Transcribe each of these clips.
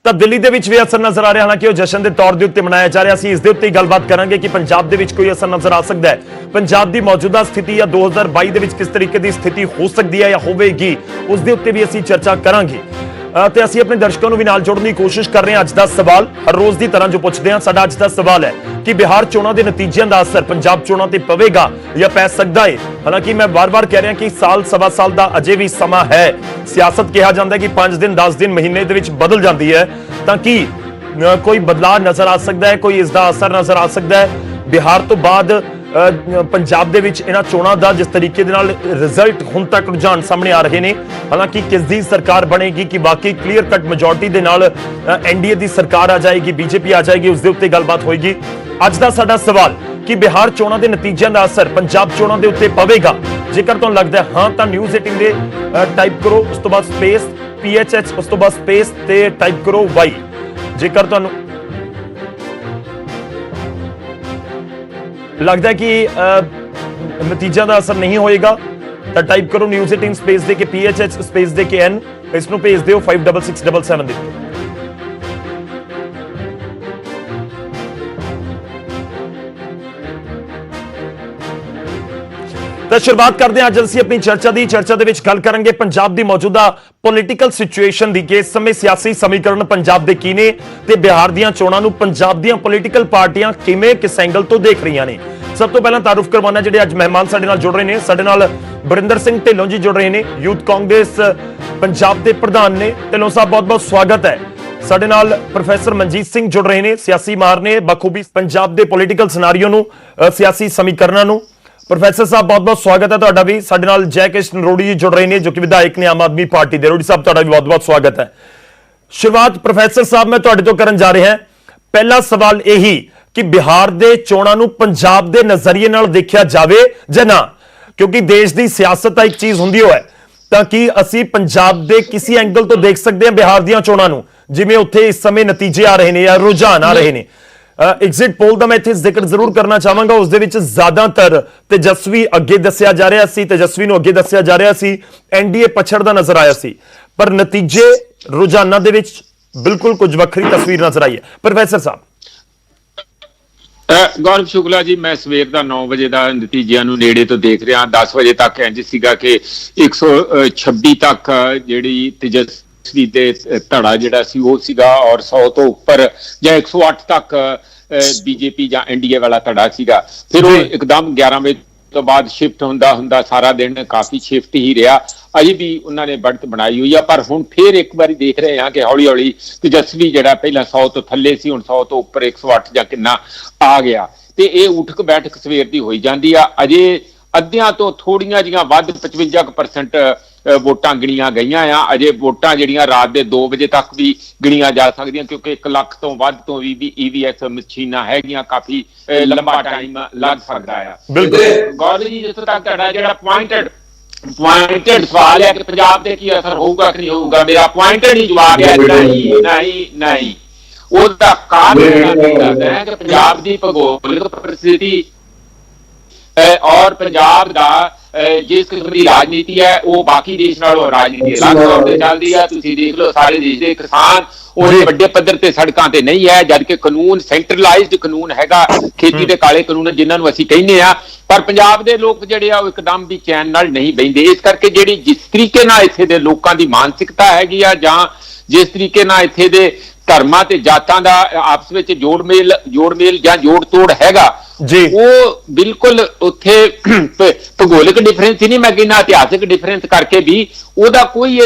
ਤਾਂ ਦਿੱਲੀ ਦੇ ਵਿੱਚ ਵੀ ਅਸਰ ਨਜ਼ਰ ਆ ਰਿਹਾ, ਹਾਲਾਂਕਿ ਉਹ ਜਸ਼ਨ ਦੇ ਤੌਰ ਦੇ ਉੱਤੇ ਮਨਾਇਆ ਜਾ ਰਿਹਾ ਸੀ। ਇਸ ਦੇ ਉੱਤੇ ਗੱਲਬਾਤ ਕਰਾਂਗੇ ਕਿ ਪੰਜਾਬ ਦੇ ਵਿੱਚ ਕੋਈ ਅਸਰ ਨਜ਼ਰ ਆ ਸਕਦਾ ਹੈ, ਪੰਜਾਬ ਦੀ ਮੌਜੂਦਾ ਸਥਿਤੀ ਜਾਂ 2022 ਦੇ ਵਿੱਚ ਕਿਸ ਤਰੀਕੇ ਦੀ ਸਥਿਤੀ ਹੋ ਸਕਦੀ ਹੈ ਜਾਂ ਹੋਵੇਗੀ, ਉਸ ਦੇ ਉੱਤੇ ਵੀ ਅਸੀਂ ਚਰਚਾ ਕਰਾਂਗੇ। ਤੇ ਅਸੀਂ ਆਪਣੇ ਦਰਸ਼ਕਾਂ ਨੂੰ ਵੀ ਨਾਲ ਜੋੜਨ ਦੀ ਕੋਸ਼ਿਸ਼ ਕਰ ਰਹੇ ਹਾਂ। ਅੱਜ ਦਾ ਸਵਾਲ ਹਰ ਰੋਜ਼ ਦੀ ਤਰ੍ਹਾਂ ਜੋ ਪੁੱਛਦੇ ਹਾਂ, ਸਾਡਾ ਅੱਜ ਦਾ ਸਵਾਲ ਹੈ ਕਿ ਬਿਹਾਰ ਚੋਣਾਂ ਦੇ ਨਤੀਜਿਆਂ ਦਾ ਅਸਰ ਪੰਜਾਬ ਚੋਣਾਂ ਤੇ ਪਵੇਗਾ ਜਾਂ ਪੈ ਸਕਦਾ ਹੈ। ਹਾਲਾਂਕਿ ਮੈਂ ਵਾਰ-ਵਾਰ ਕਹਿ ਰਿਹਾ ਕਿ ਸਾਲ ਸਵਾ ਸਾਲ ਦਾ ਅਜੇ ਵੀ ਸਮਾਂ ਹੈ। ਸਿਆਸਤ ਕਿਹਾ ਜਾਂਦਾ ਹੈ ਕਿ 5 ਦਿਨ 10 ਦਿਨ ਮਹੀਨੇ ਦੇ ਵਿੱਚ ਬਦਲ ਜਾਂਦੀ ਹੈ, ਤਾਂ ਕਿ ਕੋਈ ਬਦਲਾਅ ਨਜ਼ਰ ਆ ਸਕਦਾ ਹੈ, ਕੋਈ ਇਸ ਦਾ ਅਸਰ ਨਜ਼ਰ ਆ ਸਕਦਾ ਹੈ। ਬਿਹਾਰ ਤੋਂ ਬਾਅਦ ਪੰਜਾਬ ਦੇ ਵਿੱਚ ਇਹਨਾਂ ਚੋਣਾਂ ਦਾ ਜਿਸ ਤਰੀਕੇ ਦੇ ਨਾਲ ਰਿਜ਼ਲਟ ਹੁਣ ਤੱਕ ਰੁਝਾਨ ਸਾਹਮਣੇ ਆ ਰਹੇ ਨੇ, ਹਾਲਾਂਕਿ ਕਿਸ ਦੀ ਸਰਕਾਰ ਬਣੇਗੀ, ਕਿ ਬਾਕੀ ਕਲੀਅਰ ਕੱਟ ਮੈਜੋਰਟੀ ਦੇ ਨਾਲ ਐਨਡੀਏ ਦੀ ਸਰਕਾਰ ਆ ਜਾਏਗੀ, ਬੀਜੇਪੀ ਆ ਜਾਏਗੀ, ਉਸ ਦੇ ਉੱਤੇ ਗੱਲਬਾਤ ਹੋਏਗੀ। ਅੱਜ ਦਾ ਸਾਡਾ ਸਵਾਲ ਕਿ ਬਿਹਾਰ ਚੋਣਾਂ ਦੇ ਨਤੀਜਿਆਂ ਦਾ ਅਸਰ ਪੰਜਾਬ ਚੋਣਾਂ ਦੇ ਉੱਤੇ ਪਵੇਗਾ। ਜੇਕਰ ਤੁਹਾਨੂੰ ਲੱਗਦਾ ਹਾਂ ਤਾਂ ਨਿਊਜ਼ 18 ਦੇ ਟਾਈਪ ਕਰੋ, ਉਸ ਤੋਂ ਬਾਅਦ ਸਪੇਸ PHH, ਉਸ ਤੋਂ ਬਾਅਦ ਸਪੇਸ ਤੇ ਟਾਈਪ ਕਰੋ Y। ਜੇਕਰ ਤੁਹਾਨੂੰ लगता है कि नतीजा का असर नहीं होएगा तो टाइप करो न्यूज़ 18 स्पेस दे के PHH स्पेस दे के N, इसको भेज दियो 56677 दे। तो शुरुआत करते हैं अज असीं अपनी चर्चा दे विच गल करांगे पंजाब दी मौजूदा पॉलिटिकल सिचुएशन दी कि इस समय सियासी समीकरण पंजाब दे की ने ते बिहार दीयां चोणां नूं पंजाब दीयां पॉलिटिकल पार्टियां किवें किस एंगल तो देख रहीआं ने। सब तो पहला तारुफ करवाना जिहड़े अज मेहमान साडे नाल जुड़ रहे ने, साडे नाल बरिंदर सिंह ढिल्लों जी जुड़ रहे ने, यूथ कांग्रेस पंजाब दे प्रधान ने। ढिल्लों साहब बहुत बहुत स्वागत है। साडे नाल प्रोफैसर मनजीत सिंह जुड़ रहे ने, सियासी मार ने बखूबी पंजाब दे पॉलिटिकल सिनारियो नूं सियासी समीकरणों नूं। प्रोफैसर साहब बहुत बहुत स्वागत है तुहाडा भी। साडे नाल जय कृष्ण रोड़ी जी जुड़ रहे हैं जो कि विधायक ने आम आदमी पार्टी दे। रोड़ी साहब तुहाडा भी बहुत बहुत स्वागत है। शुरुआत प्रोफैसर साहब मैं तुहाडे तो करन जा रहा। पहला सवाल यही कि बिहार दे चोणां नूं पंजाब दे नज़रिए नाल देखिया जावे जां ना, क्योंकि देश दी सियासत एक चीज हुंदी है तां कि असीं पंजाब दे किसी एंगल तो देख सकते हैं बिहार दीयां चोणां नूं, जिवें उत्थे इस समय नतीजे आ रहे हैं या रुझान आ रहे हैं। एग्जिट पोल का मैं इत्थे जिक्र जरूर करना चाहांगा, उस दे विच ज्यादातर तेजस्वी अगे दस्सिया जा रहा सी, तेजस्वी नूं अगे दस्सिया जा रहा सी, एनडीए पछड़दा नजर आया सी, पर नतीजे रुझानां दे विच बिल्कुल कुछ वखरी तस्वीर नजर आई है। प्रोफैसर साहब गौरव शुक्ला जी, मैं सवेर का 9 बजे का नतीजियां नूं नेड़े तो देख रहा। 10 बजे तक इंज सीगा कि 126 तक जिहड़ी तेजस्वी दे धड़ा जिहड़ा सी वो सीगा और 100 तो उपर या 108 तक बीजेपी या एनडीए वाला धड़ा सीगा। फिर वो एकदम 11 बजे तो बाद शिफ्ट हुंदा हुंदा सारा दिन काफी शिफ्ट ही रहा। अजे भी उन्होंने बढ़त बनाई हुई है, पर हुण फिर एक बार देख रहे हैं कि हौली हौली तेजस्वी जिहड़ा पहला 100 तो थल्ले सी, हुण 100 तो उपर 108 जां किन्ना आ गया। ते ये उठक बैठक सवेर दी होई जांदी आ। अजे अद्धियां तो थोड़ियां जिहां वध 55% वोटां गिणियां गईयां आ। अजे वोटां जिहड़ियां रात दे 2 बजे तक भी गिणियां जा सकदियां, क्योंकि 1 लाख तो वध तो भी ईवीएस मशीनां हैगियां, काफी लंबा टाइम लग सकदा है। बिल्कुल गौरव जी, जिस तक तुहाडा जिहड़ा पॉइंटेड सवाल है कि पंजाब दे की असर होगा कि नहीं होगा, मेरा पॉइंटेड ही जवाब है नहीं। उसका कारण है कि पंजाब की भूगोलिक परिस्थिति और पंजाब का जिस किस्म की राजनीति है वो बाकी देश नालों राजनीति अलग तौर पर चलती है। तुसीं देख लो सारे देश के किसान वड्डे पद्धर ते सड़कों ते नहीं है, जबकि कानून सेंट्रलाइज्ड कानून हैगा, खेती के काले कानून जिन्होंने असीं कहने आ, पर पंजाब के लोग जिहड़े आ एकदम भी चैन नाल नहीं बहिंदे। इस करके जिहड़ी जिस तरीके नाल इत्थे दे लोकां दी मानसिकता हैगी आ जां जिस तरीके नाल इत्थे दे धर्मां ते जातां दा आपस विच जोड़-मेल जां जोड़-तोड़ हैगा जी, वो बिल्कुल उत्थे भूगोलिक डिफरेंस ही नहीं, मैं कहना इतिहासिक डिफरेंस करके भी ओदा कोई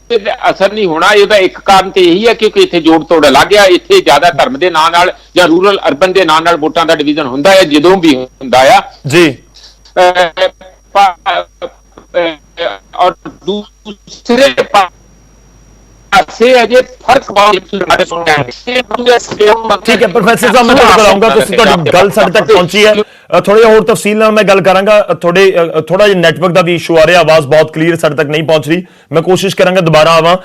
असर नहीं होना। इसका एक कारण तो यही है क्योंकि इत्थे जोड़ तोड़ अलग है। इत्थे ज्यादा धर्म के नाम नाल या रूरल अर्बन के नाम नाल वोटां दा डिवीजन हुंदा है, जदों भी हुंदा है जी। और दूसरे अजे फर्क ठीक है प्रोफेसर साहब, मैं तुहाडे कोल आऊंगा, तुसीं तुहाडी गल साडे तक पहुंची है। ਥੋੜਾ ਜਿਹਾ ਹੋਰ ਤਫਸੀਲ ਨਾਲ ਮੈਂ ਗੱਲ ਕਰਾਂਗਾ। ਥੋੜਾ ਜਿਹਾ ਨੈਟਵਰਕ ਦਾ ਵੀ ਇਸ਼ੂ ਆ ਰਿਹਾ, ਆਵਾਜ਼ ਬਹੁਤ ਕਲੀਅਰ ਸਾਡੇ ਤੱਕ ਨਹੀਂ ਪਹੁੰਚ ਰਹੀ। ਮੈਂ ਕੋਸ਼ਿਸ਼ ਕਰਾਂਗਾ ਦੁਬਾਰਾ ਆਵਾਂ,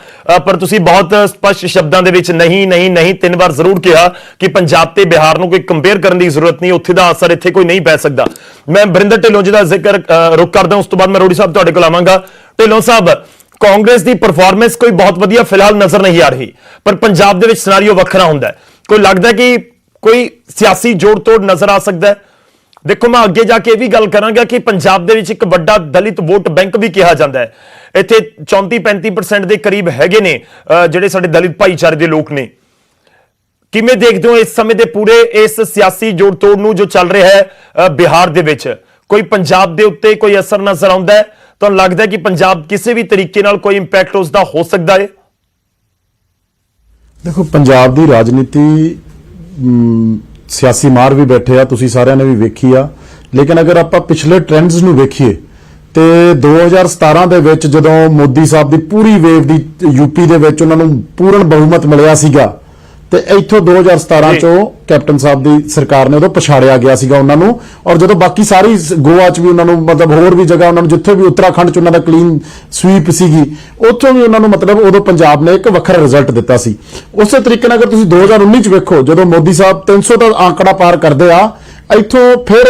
ਪਰ ਤੁਸੀਂ ਬਹੁਤ ਸਪਸ਼ਟ ਸ਼ਬਦਾਂ ਦੇ ਵਿੱਚ ਨਹੀਂ ਨਹੀਂ ਨਹੀਂ 3 ਵਾਰ ਜ਼ਰੂਰ ਕਿਹਾ ਕਿ ਪੰਜਾਬ ਤੇ ਬਿਹਾਰ ਨੂੰ ਕੋਈ ਕੰਪੇਅਰ ਕਰਨ ਦੀ ਜ਼ਰੂਰਤ ਨਹੀਂ, ਉੱਥੇ ਦਾ ਅਸਰ ਇੱਥੇ ਕੋਈ ਨਹੀਂ ਪੈ ਸਕਦਾ। ਮੈਂ ਬਰਿੰਦਰ ਢਿੱਲੋਂ ਜੀ ਦਾ ਜ਼ਿਕਰ ਰੁਕ ਕਰਦਾ, ਉਸ ਤੋਂ ਬਾਅਦ ਮੈਂ ਰੋੜੀ ਸਾਹਿਬ ਤੁਹਾਡੇ ਕੋਲ ਆਵਾਂਗਾ। ਢਿੱਲੋਂ ਸਾਹਿਬ, ਕਾਂਗਰਸ ਦੀ ਪਰਫਾਰਮੈਂਸ ਕੋਈ ਬਹੁਤ ਵਧੀਆ ਫਿਲਹਾਲ ਨਜ਼ਰ ਨਹੀਂ ਆ ਰਹੀ, ਪਰ ਪੰਜਾਬ ਦੇ ਵਿੱਚ ਸਿਨੈਰੀਓ ਵੱਖਰਾ ਹੁੰਦਾ ਹੈ। ਕੋਈ ਲੱਗਦਾ ਕਿ ਕੋਈ ਸਿਆਸੀ ਜੋੜ ਤੋੜ ਨਜ਼ਰ ਆ ਸਕਦਾ ਹੈ? ਦੇਖੋ, ਮੈਂ ਅੱਗੇ ਜਾ ਕੇ ਇਹ ਵੀ ਗੱਲ ਕਰਾਂਗਾ ਕਿ ਪੰਜਾਬ ਦੇ ਵਿੱਚ ਇੱਕ ਵੱਡਾ ਦਲਿਤ ਵੋਟ ਬੈਂਕ ਵੀ ਕਿਹਾ ਜਾਂਦਾ ਹੈ। ਇੱਥੇ 34-35% ਦੇ ਕਰੀਬ ਹੈਗੇ ਨੇ ਜਿਹੜੇ ਸਾਡੇ ਦਲਿਤ ਭਾਈਚਾਰੇ ਦੇ ਲੋਕ ਨੇ। ਕਿਵੇਂ ਦੇਖਦੇ ਹੋ ਇਸ ਸਮੇਂ ਦੇ ਪੂਰੇ ਇਸ ਸਿਆਸੀ ਜੋੜ ਤੋੜ ਨੂੰ ਜੋ ਚੱਲ ਰਿਹਾ ਹੈ ਬਿਹਾਰ ਦੇ ਵਿੱਚ? ਕੋਈ ਪੰਜਾਬ ਦੇ ਉੱਤੇ ਕੋਈ ਅਸਰ ਨਜ਼ਰ ਆਉਂਦਾ ਹੈ? ਤੁਹਾਨੂੰ ਲੱਗਦਾ ਹੈ ਕਿ ਪੰਜਾਬ ਕਿਸੇ ਵੀ ਤਰੀਕੇ ਨਾਲ ਕੋਈ ਇੰਪੈਕਟ ਉਸ ਦਾ ਹੋ ਸਕਦਾ ਹੈ? ਦੇਖੋ, ਪੰਜਾਬ ਦੀ ਰਾਜਨੀਤੀ ਸਿਆਸੀ ਮਾਰ ਵੀ ਬੈਠੇ ਆ, ਤੁਸੀਂ ਸਾਰਿਆਂ ਨੇ ਵੀ ਵੇਖੀ ਆ। ਲੇਕਿਨ ਅਗਰ ਆਪਾਂ ਪਿਛਲੇ ਟ੍ਰੈਂਡਸ ਨੂੰ ਵੇਖੀਏ ਤੇ 2017 ਦੇ ਵਿੱਚ ਜਦੋਂ ਮੋਦੀ ਸਾਹਿਬ ਦੀ ਪੂਰੀ ਵੇਵ ਦੀ ਯੂਪੀ ਦੇ ਵਿੱਚ ਉਹਨਾਂ ਨੂੰ ਪੂਰਨ ਬਹੁਮਤ ਮਿਲਿਆ ਸੀਗਾ, ਤੇ ਇੱਥੋਂ 2017 ਚੋਂ ਕੈਪਟਨ ਸਾਹਿਬ ਦੀ ਸਰਕਾਰ ਨੇ ਉਦੋਂ ਪਛਾੜਿਆ ਗਿਆ ਸੀਗਾ ਉਹਨਾਂ ਨੂੰ। ਔਰ ਜਦੋਂ ਬਾਕੀ ਸਾਰੀ ਗੋਆ ਚ ਵੀ ਉਹਨਾਂ ਨੂੰ, ਮਤਲਬ ਹੋਰ ਵੀ ਜਗ੍ਹਾ ਉਹਨਾਂ ਨੂੰ, ਜਿੱਥੇ ਵੀ ਉੱਤਰਾਖੰਡ ਚ ਉਹਨਾਂ ਦਾ ਕਲੀਨ ਸਵੀਪ ਸੀਗੀ, ਉੱਥੋਂ ਵੀ ਉਹਨਾਂ ਨੂੰ ਮਤਲਬ ਉਦੋਂ ਪੰਜਾਬ ਨੇ ਇੱਕ ਵੱਖਰਾ ਰਿਜ਼ਲਟ ਦਿੱਤਾ ਸੀ। ਉਸੇ ਤਰੀਕੇ ਨਾਲ ਅਗਰ ਤੁਸੀਂ 2019 ਚ ਵੇਖੋ, ਜਦੋਂ ਮੋਦੀ ਸਾਹਿਬ 300 ਦਾ ਆંકੜਾ ਪਾਰ ਕਰਦੇ ਆ, ਇੱਥੋਂ ਫਿਰ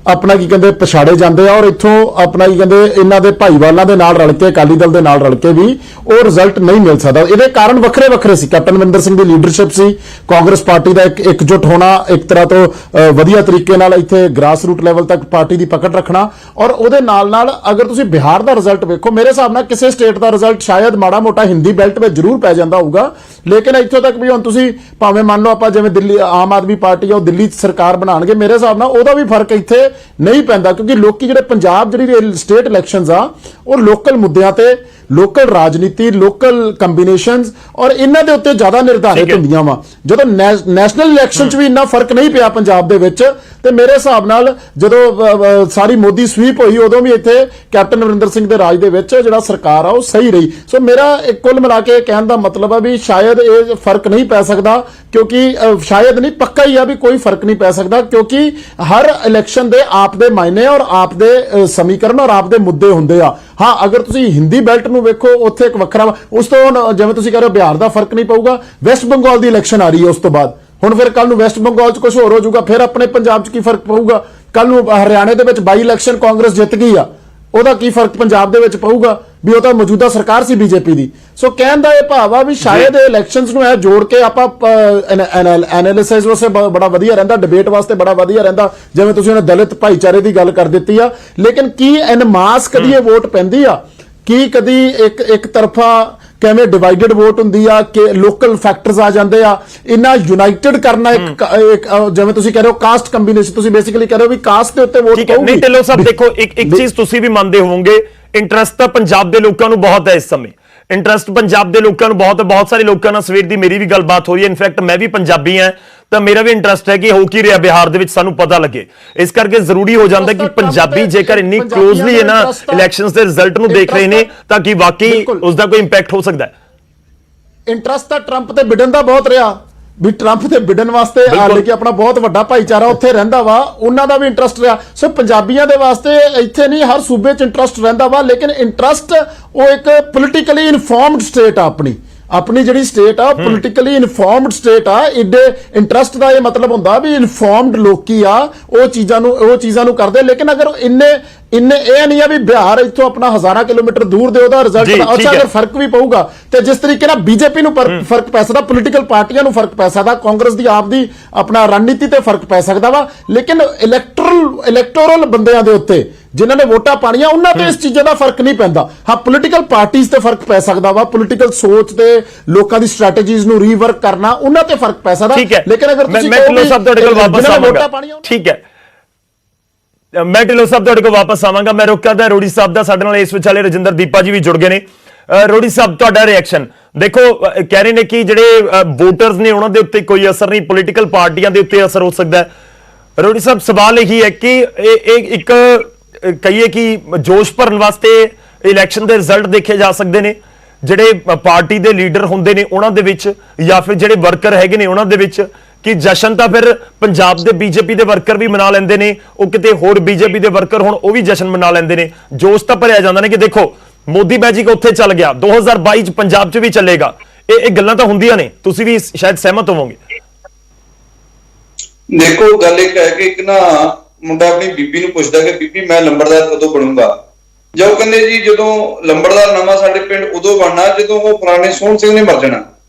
ਆਪਣਾ ਕੀ ਕਹਿੰਦੇ ਪਛਾੜੇ ਜਾਂਦੇ ਆ, ਔਰ ਇੱਥੋਂ ਆਪਣਾ ਕੀ ਕਹਿੰਦੇ ਇਹਨਾਂ ਦੇ ਭਾਈਵਾਲਾਂ ਦੇ ਨਾਲ ਰਲ ਕੇ, ਅਕਾਲੀ ਦਲ ਦੇ ਨਾਲ ਰਲ ਕੇ ਵੀ ਉਹ ਰਿਜ਼ਲਟ ਨਹੀਂ ਮਿਲ ਸਕਦਾ। ਇਹਦੇ ਕਾਰਨ ਵੱਖਰੇ ਵੱਖਰੇ ਸੀ। ਕੈਪਟਨ ਅਮਰਿੰਦਰ ਸਿੰਘ ਦੀ ਲੀਡਰਸ਼ਿਪ ਸੀ, ਕਾਂਗਰਸ ਪਾਰਟੀ ਦਾ ਇਕਜੁੱਟ ਹੋਣਾ, ਇੱਕ ਤਰ੍ਹਾਂ ਤੋਂ ਵਧੀਆ ਤਰੀਕੇ ਨਾਲ ਇੱਥੇ ਗ੍ਰਾਸ ਰੂਟ ਲੈਵਲ ਤੱਕ ਪਾਰਟੀ ਦੀ ਪਕੜ ਰੱਖਣਾ। ਔਰ ਉਹਦੇ ਨਾਲ ਨਾਲ ਅਗਰ ਤੁਸੀਂ ਬਿਹਾਰ ਦਾ ਰਿਜ਼ਲਟ ਵੇਖੋ, ਮੇਰੇ ਹਿਸਾਬ ਨਾਲ ਕਿਸੇ ਸਟੇਟ ਦਾ ਰਿਜ਼ਲਟ ਸ਼ਾਇਦ ਮਾੜਾ ਮੋਟਾ ਹਿੰਦੀ ਬੈਲਟ ਵਿੱਚ ਜ਼ਰੂਰ ਪੈ ਜਾਂਦਾ ਹੋਊਗਾ, ਲੇਕਿਨ ਇੱਥੋਂ ਤੱਕ ਵੀ ਹੁਣ ਤੁਸੀਂ ਭਾਵੇਂ ਮੰਨ ਲਓ ਆਪਾਂ ਜਿਵੇਂ ਦਿੱਲੀ ਆਮ ਆਦਮੀ ਪਾਰਟੀ ਆ, ਉਹ ਦਿੱਲੀ ਸਰਕਾਰ ਬਣਾਉਣਗੇ, ਮੇਰੇ ਹਿਸਾਬ ਨਾਲ ਉਹਦਾ ਵੀ ਫਰਕ ਇੱਥੇ ਨਹੀਂ ਪੈਂਦਾ, ਕਿਉਂਕਿ ਲੋਕੀ ਜਿਹੜੇ ਪੰਜਾਬ ਜਿਹੜੀ ਸਟੇਟ ਇਲੈਕਸ਼ਨਸ ਆ ਉਹ ਲੋਕਲ ਮੁੱਦਿਆਂ ਤੇ, ਲੋਕਲ ਰਾਜਨੀਤੀ, ਲੋਕਲ ਕੰਬੀਨੇਸ਼ਨਸ ਔਰ ਇਹਨਾਂ ਦੇ ਉੱਤੇ ਜ਼ਿਆਦਾ ਨਿਰਧਾਰਿਤ ਹੁੰਦੀਆਂ ਵਾ। ਜਦੋਂ ਨੈਸ਼ਨਲ ਇਲੈਕਸ਼ਨ 'ਚ ਵੀ ਇੰਨਾ ਫਰਕ ਨਹੀਂ ਪਿਆ ਪੰਜਾਬ ਦੇ ਵਿੱਚ, ਤੇ ਮੇਰੇ ਹਿਸਾਬ ਨਾਲ ਜਦੋਂ ਸਾਰੀ ਮੋਦੀ ਸਵੀਪ ਹੋਈ, ਉਦੋਂ ਵੀ ਇੱਥੇ ਕੈਪਟਨ ਅਮਰਿੰਦਰ ਸਿੰਘ ਦੇ ਰਾਜ ਦੇ ਵਿੱਚ ਜਿਹੜਾ ਸਰਕਾਰ ਆ ਉਹ ਸਹੀ ਰਹੀ। ਸੋ ਮੇਰਾ ਕੁੱਲ ਮਿਲਾ ਕੇ ਕਹਿਣ ਦਾ ਮਤਲਬ ਆ ਵੀ ਸ਼ਾਇਦ ਇਹ ਫਰਕ ਨਹੀਂ ਪੈ ਸਕਦਾ, ਕਿਉਂਕਿ ਸ਼ਾਇਦ ਨਹੀਂ, ਪੱਕਾ ਹੀ ਆ ਵੀ ਕੋਈ ਫਰਕ ਨਹੀਂ ਪੈ ਸਕਦਾ, ਕਿਉਂਕਿ ਹਰ ਇਲੈਕਸ਼ਨ ਦੇ ਆਪ ਦੇ ਮਾਇਨੇ ਔਰ ਆਪ ਦੇ ਸਮੀਕਰਨ ਔਰ ਆਪ ਦੇ ਮੁੱਦੇ ਹੁੰਦੇ ਆ। ਹਾਂ, ਅਗਰ ਤੁਸੀਂ ਹਿੰਦੀ ਬੈਲਟ ਨੂੰ ਵੇਖੋ, ਉੱਥੇ ਇੱਕ ਵੱਖਰਾ, ਉਸ ਤੋਂ ਜਿਵੇਂ ਤੁਸੀਂ ਕਹਿ ਰਹੇ ਹੋ ਬਿਹਾਰ ਦਾ ਫਰਕ ਨਹੀਂ ਪਊਗਾ। ਵੈਸਟ ਬੰਗਾਲ ਦੀ ਇਲੈਕਸ਼ਨ ਆ ਰਹੀ ਹੈ ਉਸ ਤੋਂ ਬਾਅਦ, ਹੁਣ ਫਿਰ ਕੱਲ ਨੂੰ ਵੈਸਟ ਬੰਗਾਲ 'ਚ ਕੁਝ ਹੋਰ ਹੋ ਜਾਊਗਾ, ਫਿਰ ਆਪਣੇ ਪੰਜਾਬ 'ਚ ਕੀ ਫਰਕ ਪਊਗਾ? ਕੱਲ ਨੂੰ ਹਰਿਆਣੇ ਦੇ ਵਿੱਚ ਬਾਈ ਇਲੈਕਸ਼ਨ ਕਾਂਗਰਸ ਜਿੱਤ ਗਈ ਆ, ਉਹਦਾ ਕੀ ਫਰਕ ਪੰਜਾਬ ਦੇ ਵਿੱਚ ਪਊਗਾ? ਵੀ ਉਹ ਤਾਂ ਮੌਜੂਦਾ ਸਰਕਾਰ ਸੀ ਬੀਜੇਪੀ ਦੀ। ਸੋ ਕਹਿਣ ਦਾ ਇਹ ਭਾਵ ਆ ਵੀ ਸ਼ਾਇਦ ਇਹ ਇਲੈਕਸ਼ਨਸ ਨੂੰ ਇਹ ਜੋੜ ਕੇ ਆਪਾਂ ਐਨਾਲਿਸਿਸ ਵਾਸਤੇ ਬੜਾ ਵਧੀਆ ਰਹਿੰਦਾ, ਡਿਬੇਟ ਵਾਸਤੇ ਬੜਾ ਵਧੀਆ ਰਹਿੰਦਾ, ਜਿਵੇਂ ਤੁਸੀਂ ਉਹਨੇ ਦਲਿਤ ਭਾਈਚਾਰੇ ਦੀ ਗੱਲ ਕਰ ਦਿੱਤੀ ਆ। ਲੇਕਿਨ ਕੀ ਐਨ ਮਾਸ ਕਦੀ ਇਹ ਵੋਟ ਪੈਂਦੀ ਆ? ਕੀ ਕਦੀ ਇੱਕ ਤਰਫਾ ਕਿਵੇਂ ਡਿਵਾਈਡਡ ਵੋਟ ਹੁੰਦੀ ਆ ਕਿ ਲੋਕਲ ਫੈਕਟਰਸ ਆ ਜਾਂਦੇ ਆ? ਇੰਨਾ ਯੂਨਾਈਟਿਡ ਕਰਨਾ ਇੱਕ ਜਿਵੇਂ ਤੁਸੀਂ ਕਹਿ ਰਹੇ ਹੋ ਕਾਸਟ ਕੰਬੀਨੇਸ਼ਨ, ਤੁਸੀਂ ਬੇਸਿਕਲੀ ਕਹਿ ਰਹੇ ਹੋ ਵੀ ਕਾਸਟ ਦੇ ਉੱਤੇ ਵੋਟ ਪਾਊਗੀ। ਨਹੀਂ ਢਿੱਲੋਂ ਸਾਹਿਬ, ਦੇਖੋ ਇੱਕ ਚੀਜ਼ ਤੁਸੀਂ ਵੀ ਮੰਨਦੇ ਹੋਵੋਗੇ, ਇੰਟਰਸਟ ਤਾਂ ਪੰਜਾਬ ਦੇ ਲੋਕਾਂ ਨੂੰ ਬਹੁਤ ਹੈ ਇਸ ਸਮੇਂ। ਇੰਟਰਸਟ ਪੰਜਾਬ ਦੇ ਲੋਕਾਂ ਨੂੰ ਬਹੁਤ ਸਾਰੇ ਲੋਕਾਂ ਨਾਲ ਸਵੇਰ ਦੀ ਮੇਰੀ ਵੀ ਗੱਲਬਾਤ ਹੋਈ ਹੈ। ਇਨਫੈਕਟ ਮੈਂ ਵੀ ਪੰਜਾਬੀ ਹਾਂ, ਤਾਂ ਮੇਰਾ ਵੀ ਇੰਟਰਸਟ ਹੈ ਕਿ ਹੋ ਕੀ ਰਿਹਾ ਬਿਹਾਰ ਦੇ ਵਿੱਚ ਸਾਨੂੰ ਪਤਾ ਲੱਗੇ। ਇਸ ਕਰਕੇ ਜ਼ਰੂਰੀ ਹੋ ਜਾਂਦਾ ਕਿ ਪੰਜਾਬੀ ਜੇਕਰ ਇੰਨੀ ਕਲੋਜ਼ਲੀ ਇਹਨਾਂ ਇਲੈਕਸ਼ਨਸ ਦੇ ਰਿਜ਼ਲਟ ਨੂੰ ਦੇਖ ਰਹੇ ਨੇ, ਤਾਂ ਕਿ ਵਾਕਈ ਉਸ ਦਾ ਕੋਈ ਇੰਪੈਕਟ ਹੋ ਸਕਦਾ ਹੈ। ਇੰਟਰਸਟ ਤਾਂ ਟਰੰਪ ਤੇ ਬਿਡਨ ਦਾ ਬਹੁਤ ਰਿਹਾ, ਵੀ ਟਰੰਪ ਤੇ ਬਿਡਨ ਵਾਸਤੇ ਹਾਲੇ ਕਿ ਆਪਣਾ ਬਹੁਤ ਵੱਡਾ ਭਾਈਚਾਰਾ ਉੱਥੇ ਰਹਿੰਦਾ ਵਾ, ਉਹਨਾਂ ਦਾ ਵੀ ਇੰਟਰਸਟ ਰਿਹਾ। ਸੋ ਪੰਜਾਬੀਆਂ ਦੇ ਵਾਸਤੇ ਇੱਥੇ ਨਹੀਂ, ਹਰ ਸੂਬੇ 'ਚ ਇੰਟਰਸਟ ਰਹਿੰਦਾ ਵਾ। ਲੇਕਿਨ ਇੰਟਰਸਟ ਉਹ ਇੱਕ ਪੋਲੀਟੀਕਲੀ ਇਨਫਾਰਮਡ ਸਟੇਟ ਆ, ਆਪਣੀ ਜਿਹੜੀ ਸਟੇਟ ਆ ਪੋਲੀਟੀਕਲੀ ਇਨਫਾਰਮਡ ਸਟੇਟ ਆ। ਇੱਡੇ ਇੰਟਰਸਟ ਦਾ ਇਹ ਮਤਲਬ ਹੁੰਦਾ ਵੀ ਇਨਫਾਰਮਡ ਲੋਕੀ ਆ, ਉਹ ਚੀਜ਼ਾਂ ਨੂੰ ਕਰਦੇ। ਲੇਕਿਨ ਅਗਰ ਇੰਨੇ ਇਹ ਨਹੀਂ ਆ ਵੀ ਬਿਹਾਰ ਇੱਥੋਂ ਆਪਣਾ ਹਜ਼ਾਰਾਂ ਕਿਲੋਮੀਟਰ ਦੂਰ ਦੇ ਉਹਦਾ ਰਿਜ਼ਲਟ, ਅੱਛਾ ਅਗਰ ਫਰਕ ਵੀ ਪਊਗਾ ਤੇ ਜਿਸ ਤਰੀਕੇ ਨਾਲ ਬੀਜੇਪੀ ਨੂੰ ਫਰਕ ਪੈ ਸਕਦਾ, ਪੋਲੀਟੀਕਲ ਪਾਰਟੀਆਂ ਨੂੰ ਫਰਕ ਪੈ ਸਕਦਾ, ਕਾਂਗਰਸ ਦੀ ਆਪ ਦੀ ਆਪਣਾ ਰਣਨੀਤੀ ਤੇ ਫਰਕ ਪੈ ਸਕਦਾ ਵਾ। ਲੇਕਿਨ ਇਲੈਕਟੋਰਲ ਬੰਦਿਆਂ ਦੇ ਉੱਤੇ ਜਿਨ੍ਹਾਂ ਨੇ ਵੋਟਾਂ ਪਾਣੀਆਂ, ਉਹਨਾਂ ਤੇ ਇਸ ਚੀਜ਼ਾਂ ਦਾ ਫਰਕ ਨਹੀਂ ਪੈਂਦਾ। ਹਾਂ, ਪੋਲੀਟੀਕਲ ਪਾਰਟੀਆਂ ਤੇ ਫਰਕ ਪੈ ਸਕਦਾ ਵਾ, ਪੋਲੀਟੀਕਲ ਸੋਚ ਤੇ ਲੋਕਾਂ ਦੀ ਸਟ੍ਰੈਟੇਜੀਜ਼ ਨੂੰ ਰੀਵਰਕ ਕਰਨਾ, ਉਹਨਾਂ ਤੇ ਫਰਕ ਪੈ ਸਕਦਾ। ਲੇਕਿਨ ਅਗਰ ਤੁਸੀਂ ਢਿੱਲੋਂ ਸਾਹਿਬ ਤੁਹਾਡੇ ਕੋਲ ਵਾਪਸ ਆਵਾਂਗਾ, ਠੀਕ ਹੈ, ਮੈਂ ਢਿੱਲੋਂ ਸਾਹਿਬ ਤੁਹਾਡੇ ਕੋਲ ਵਾਪਸ ਆਵਾਂਗਾ। ਮੈਂ ਰੁਕ ਕਰਦਾ ਰੋੜੀ ਸਾਹਿਬ ਦਾ, ਸਾਡੇ ਨਾਲ ਇਸ ਵਿਚਾਲੇ ਰਜਿੰਦਰ ਦੀਪਾ ਜੀ ਵੀ ਜੁੜ ਗਏ ਨੇ। ਰੋੜੀ ਸਾਹਿਬ, ਤੁਹਾਡਾ ਰਿਐਕਸ਼ਨ ਦੇਖੋ, ਕਹਿ ਰਹੇ ਨੇ ਕਿ ਜਿਹੜੇ ਵੋਟਰਸ ਨੇ ਉਹਨਾਂ ਦੇ ਉੱਤੇ ਕੋਈ ਅਸਰ ਨਹੀਂ, ਪੋਲੀਟੀਕਲ ਪਾਰਟੀਆਂ ਦੇ ਉੱਤੇ ਅਸਰ ਹੋ ਸਕਦਾ ਹੈ। ਰੋੜੀ ਸਾਹਿਬ, ਸਵਾਲ ਇਹੀ ਹੈ ਕਿ ਇਹ ਇੱਕ ਕਹੀਏ ਕਿ ਜੋਸ਼ ਭਰਨ ਵਾਸਤੇ ਇਲੈਕਸ਼ਨ ਦੇ ਰਿਜ਼ਲਟ ਦੇਖੇ ਜਾ ਸਕਦੇ ਨੇ, ਜਿਹੜੇ ਪਾਰਟੀ ਦੇ ਲੀਡਰ ਹੁੰਦੇ ਨੇ ਉਹਨਾਂ ਦੇ ਵਿੱਚ, ਜਾਂ ਫਿਰ ਜਿਹੜੇ ਵਰਕਰ ਹੈਗੇ ਨੇ ਉਹਨਾਂ ਦੇ ਵਿੱਚ, ਕਿ ਜਸ਼ਨ ਤਾਂ ਫਿਰ ਪੰਜਾਬ ਦੇ ਬੀਜੇਪੀ ਦੇ ਵਰਕਰ ਵੀ ਮਨਾ ਲੈਂਦੇ ਨੇ, ਉਹ ਕਿਤੇ ਹੋਰ ਬੀਜੇਪੀ ਦੇ ਵਰਕਰ ਹੁਣ ਉਹ ਵੀ ਜਸ਼ਨ ਮਨਾ ਲੈਂਦੇ ਨੇ, ਜੋਸ਼ ਤਾਂ ਭਰਿਆ ਜਾਂਦਾ ਨੇ ਕਿ ਦੇਖੋ ਮੋਦੀ ਮੈਜਿਕ ਉੱਥੇ ਚੱਲ ਗਿਆ, 2022 ਚ ਪੰਜਾਬ 'ਚ ਵੀ ਚੱਲੇਗਾ। ਇਹ ਗੱਲਾਂ ਤਾਂ ਹੁੰਦੀਆਂ ਨੇ, ਤੁਸੀਂ ਵੀ ਸ਼ਾਇਦ ਸਹਿਮਤ ਹੋਵੋਗੇ। ਦੇਖੋ ਗੱਲ ਇਹ ਹੈ ਕਿ ਇੱਕ ਨਾ ਮੁੰਡਾ ਆਪਣੀ ਬੀਬੀ ਨੂੰ ਪੁੱਛਦਾ ਕਿ ਬੀਬੀ ਮੈਂ ਲੰਬੜਦਾਰ ਕਦੋਂ ਬਣੂੰਗਾ, ਜੋ ਕਹਿੰਦੇ ਜੀ ਜਦੋਂ ਲੰਬੜਦਾਰ ਨਵਾਂ ਸਾਡੇ ਪਿੰਡ ਉਦੋਂ ਬਣਨਾ ਜਦੋਂ ਉਹ ਪੁਰਾਣੇ ਸੋਹਣ ਸਿੰਘ ਨੇ ਮਰ ਜਾਣਾ।